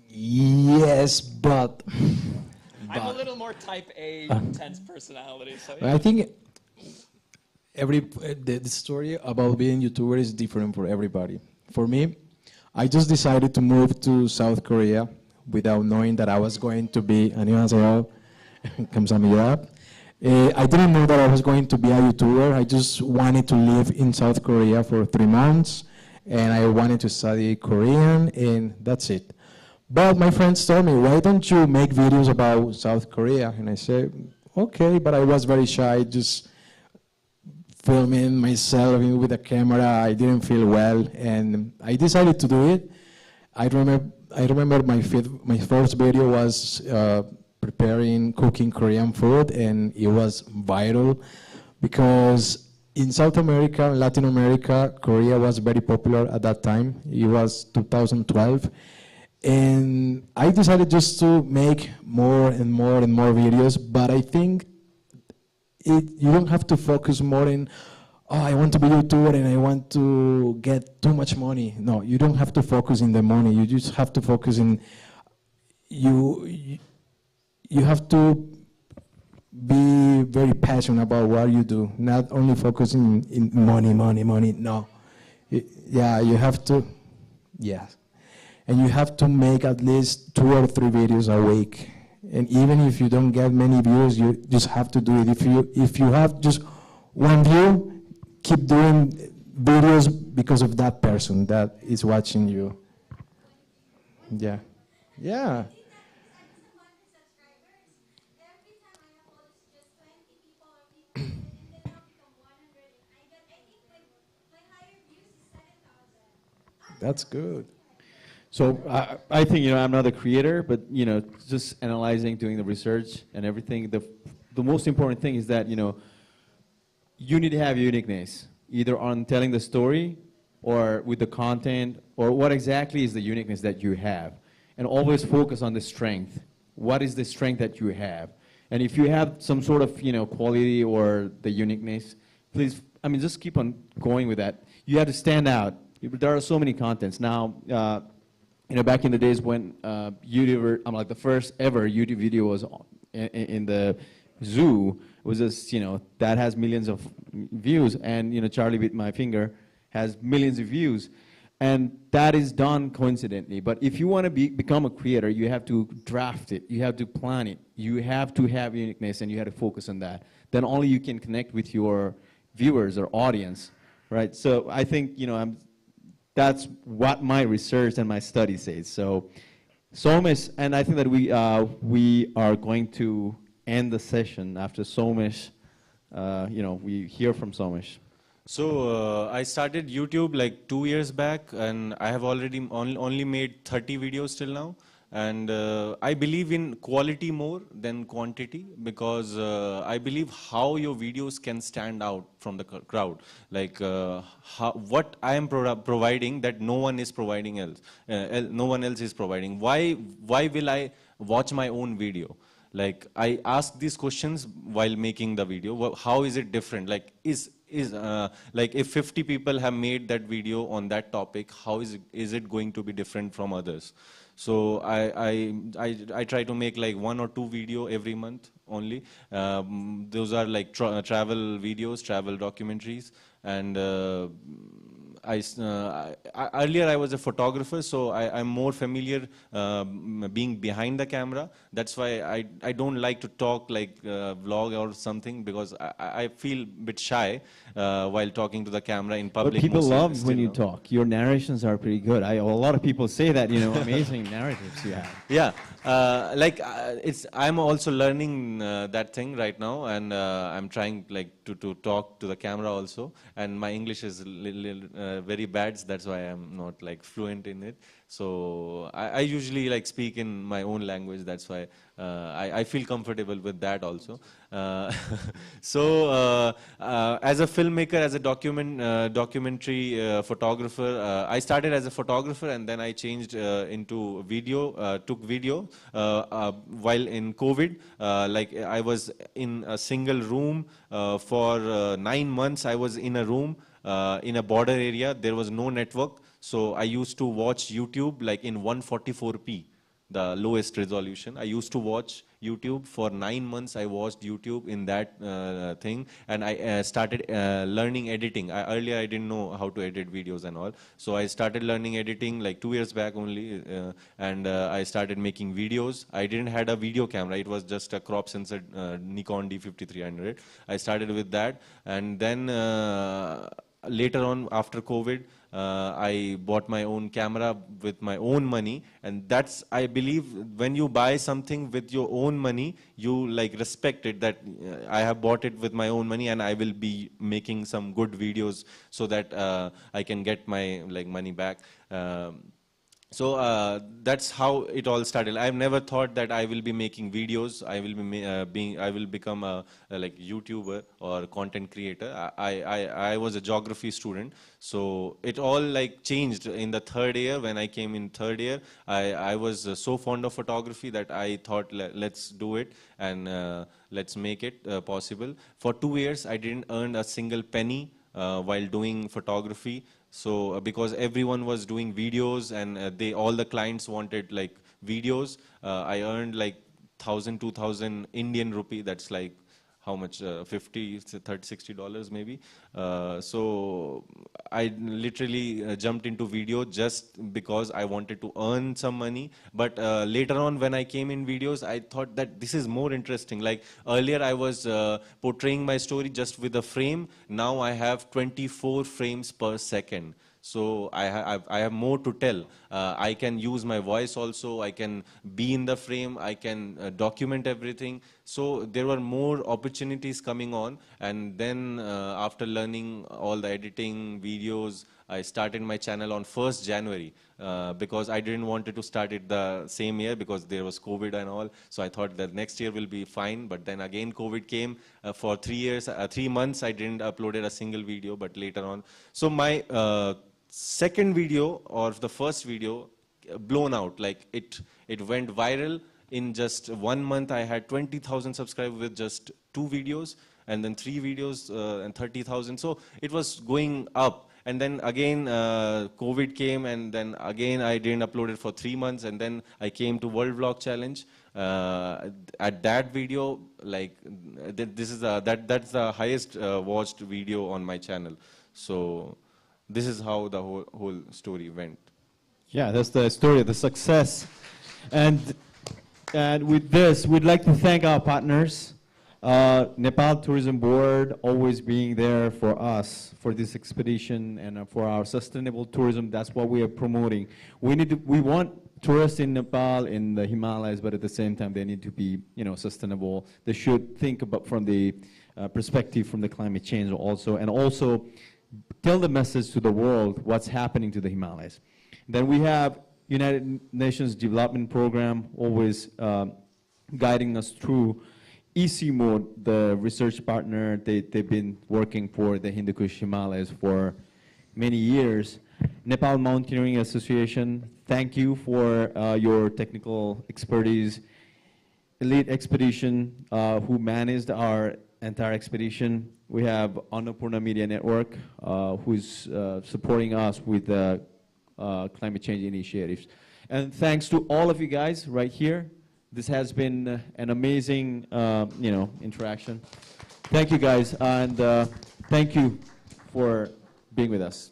Yes, but I'm a little more type A, intense personality. So yeah. I think the story about being YouTuber is different for everybody. For me, I just decided to move to South Korea without knowing that I was going to be, 안녕하세요, 감사합니다. I didn't know that I was going to be a YouTuber. I just wanted to live in South Korea for 3 months, and I wanted to study Korean, and that's it. But my friends told me, why don't you make videos about South Korea? And I said, okay, but I was very shy, just filming myself with a camera. I didn't feel well, and I decided to do it. I remember my first video was cooking Korean food, and it was viral because in South America, Latin America, Korea was very popular at that time. It was 2012. And I decided just to make more and more and more videos, but I think you don't have to focus more in, oh, I want to be a YouTuber and I want to get too much money. No, you don't have to focus in the money. You just have to focus in, you have to be very passionate about what you do, not only focusing in money, no. Yeah, you have to, yeah. And you have to make at least 2 or 3 videos a week. And even if you don't get many views, you just have to do it. If you have just 1 view, keep doing videos because of that person that is watching you. Yeah. Yeah. That's good. So I think, I'm not a creator, but, just analyzing, doing the research and everything, the most important thing is that, you need to have uniqueness, either on telling the story or with the content, or what exactly is the uniqueness that you have. And always focus on the strength. What is the strength that you have? And if you have some sort of, quality or the uniqueness, please, just keep on going with that. You have to stand out. There are so many contents. Now, back in the days when YouTuber, the first ever YouTube video was in the zoo, was just, that has millions of views, and, Charlie Bit My Finger has millions of views. And that is done coincidentally. But if you want to become a creator, you have to draft it. You have to plan it. You have to have uniqueness, and you have to focus on that. Then only you can connect with your viewers or audience, right? So I think, that's what my research and my study says. So Somesh, and I think that we are going to end the session after Somesh, we hear from Somesh. So I started YouTube like 2 years back, and I have already only made 30 videos till now. And I believe in quality more than quantity, because I believe how your videos can stand out from the crowd. Like what I am providing that no one is providing else. No one else is providing. Why will I watch my own video? Like I ask these questions while making the video. How is it different? Like like if 50 people have made that video on that topic, how is it going to be different from others? So I try to make like 1 or 2 video every month only. Those are like travel videos, travel documentaries, and earlier I was a photographer, so I'm more familiar being behind the camera. That's why I don't like to talk like vlog or something, because I feel a bit shy while talking to the camera in public. But people love when you talk. Your narrations are pretty good. A lot of people say that, amazing narratives you have. Yeah, I'm also learning that thing right now, and I'm trying like to talk to the camera also. And my English is very bad, so that's why I'm not like fluent in it. So I usually like speak in my own language. That's why I feel comfortable with that also. So as a filmmaker, as a documentary photographer, I started as a photographer, and then I changed into video, took video while in COVID. Like I was in a single room for 9 months. I was in a room in a border area. There was no network. So I used to watch YouTube like in 144p, the lowest resolution. I used to watch YouTube for 9 months. I watched YouTube in that thing, and I started learning editing. Earlier I didn't know how to edit videos and all. So I started learning editing like 2 years back only, and I started making videos. I didn't had a video camera. It was just a crop sensor Nikon D5300. I started with that, and then later on after COVID, I bought my own camera with my own money, and that's, I believe, when you buy something with your own money, you like respect it, that I have bought it with my own money, and I will be making some good videos so that I can get my like money back. So that's how it all started. I've never thought that I will be making videos. I will become a like YouTuber or content creator. I was a geography student, so it all like changed in the 3rd year. When I came in 3rd year, I was so fond of photography that I thought let's do it, and let's make it possible. For 2 years, I didn't earn a single penny while doing photography. So because everyone was doing videos, and all the clients wanted like videos, I earned like 1,000, 2,000 Indian rupee. That's like how much? $50, $30, $60 maybe. So I literally jumped into video just because I wanted to earn some money. But later on, when I came in videos, I thought that this is more interesting. Like earlier, I was portraying my story just with a frame. Now I have 24 frames per second. So I have more to tell. I can use my voice also. I can be in the frame. I can document everything. So there were more opportunities coming on. And then after learning all the editing videos, I started my channel on 1st January because I didn't want to start it the same year because there was COVID and all. So I thought that next year will be fine. But then again, COVID came. For 3 months, I didn't upload a single video, but later on. So my second video or the first video blown out, like it went viral, in just 1 month, I had 20,000 subscribers with just 2 videos, and then 3 videos and 30,000. So it was going up. And then again, COVID came, and then again, I didn't upload it for 3 months, and then I came to World Vlog Challenge. At that video, like that's the highest watched video on my channel. So this is how the whole story went. Yeah, that's the story of the success. And with this, we'd like to thank our partners. Nepal Tourism Board always being there for us, for this expedition, and for our sustainable tourism. That's what we are promoting. We want tourists in Nepal, in the Himalayas, but at the same time, they need to be, sustainable. They should think about from the perspective from the climate change also, and also tell the message to the world what's happening to the Himalayas. Then we have United Nations Development Program always guiding us through. EC Mode, the research partner, they've been working for the Hindu Kush Himalayas for many years. Nepal Mountaineering Association, thank you for your technical expertise. Elite Expedition, who managed our entire expedition. We have Annapurna Media Network, who's supporting us with the climate change initiatives. And thanks to all of you guys right here. This has been an amazing, interaction. Thank you guys, and thank you for being with us.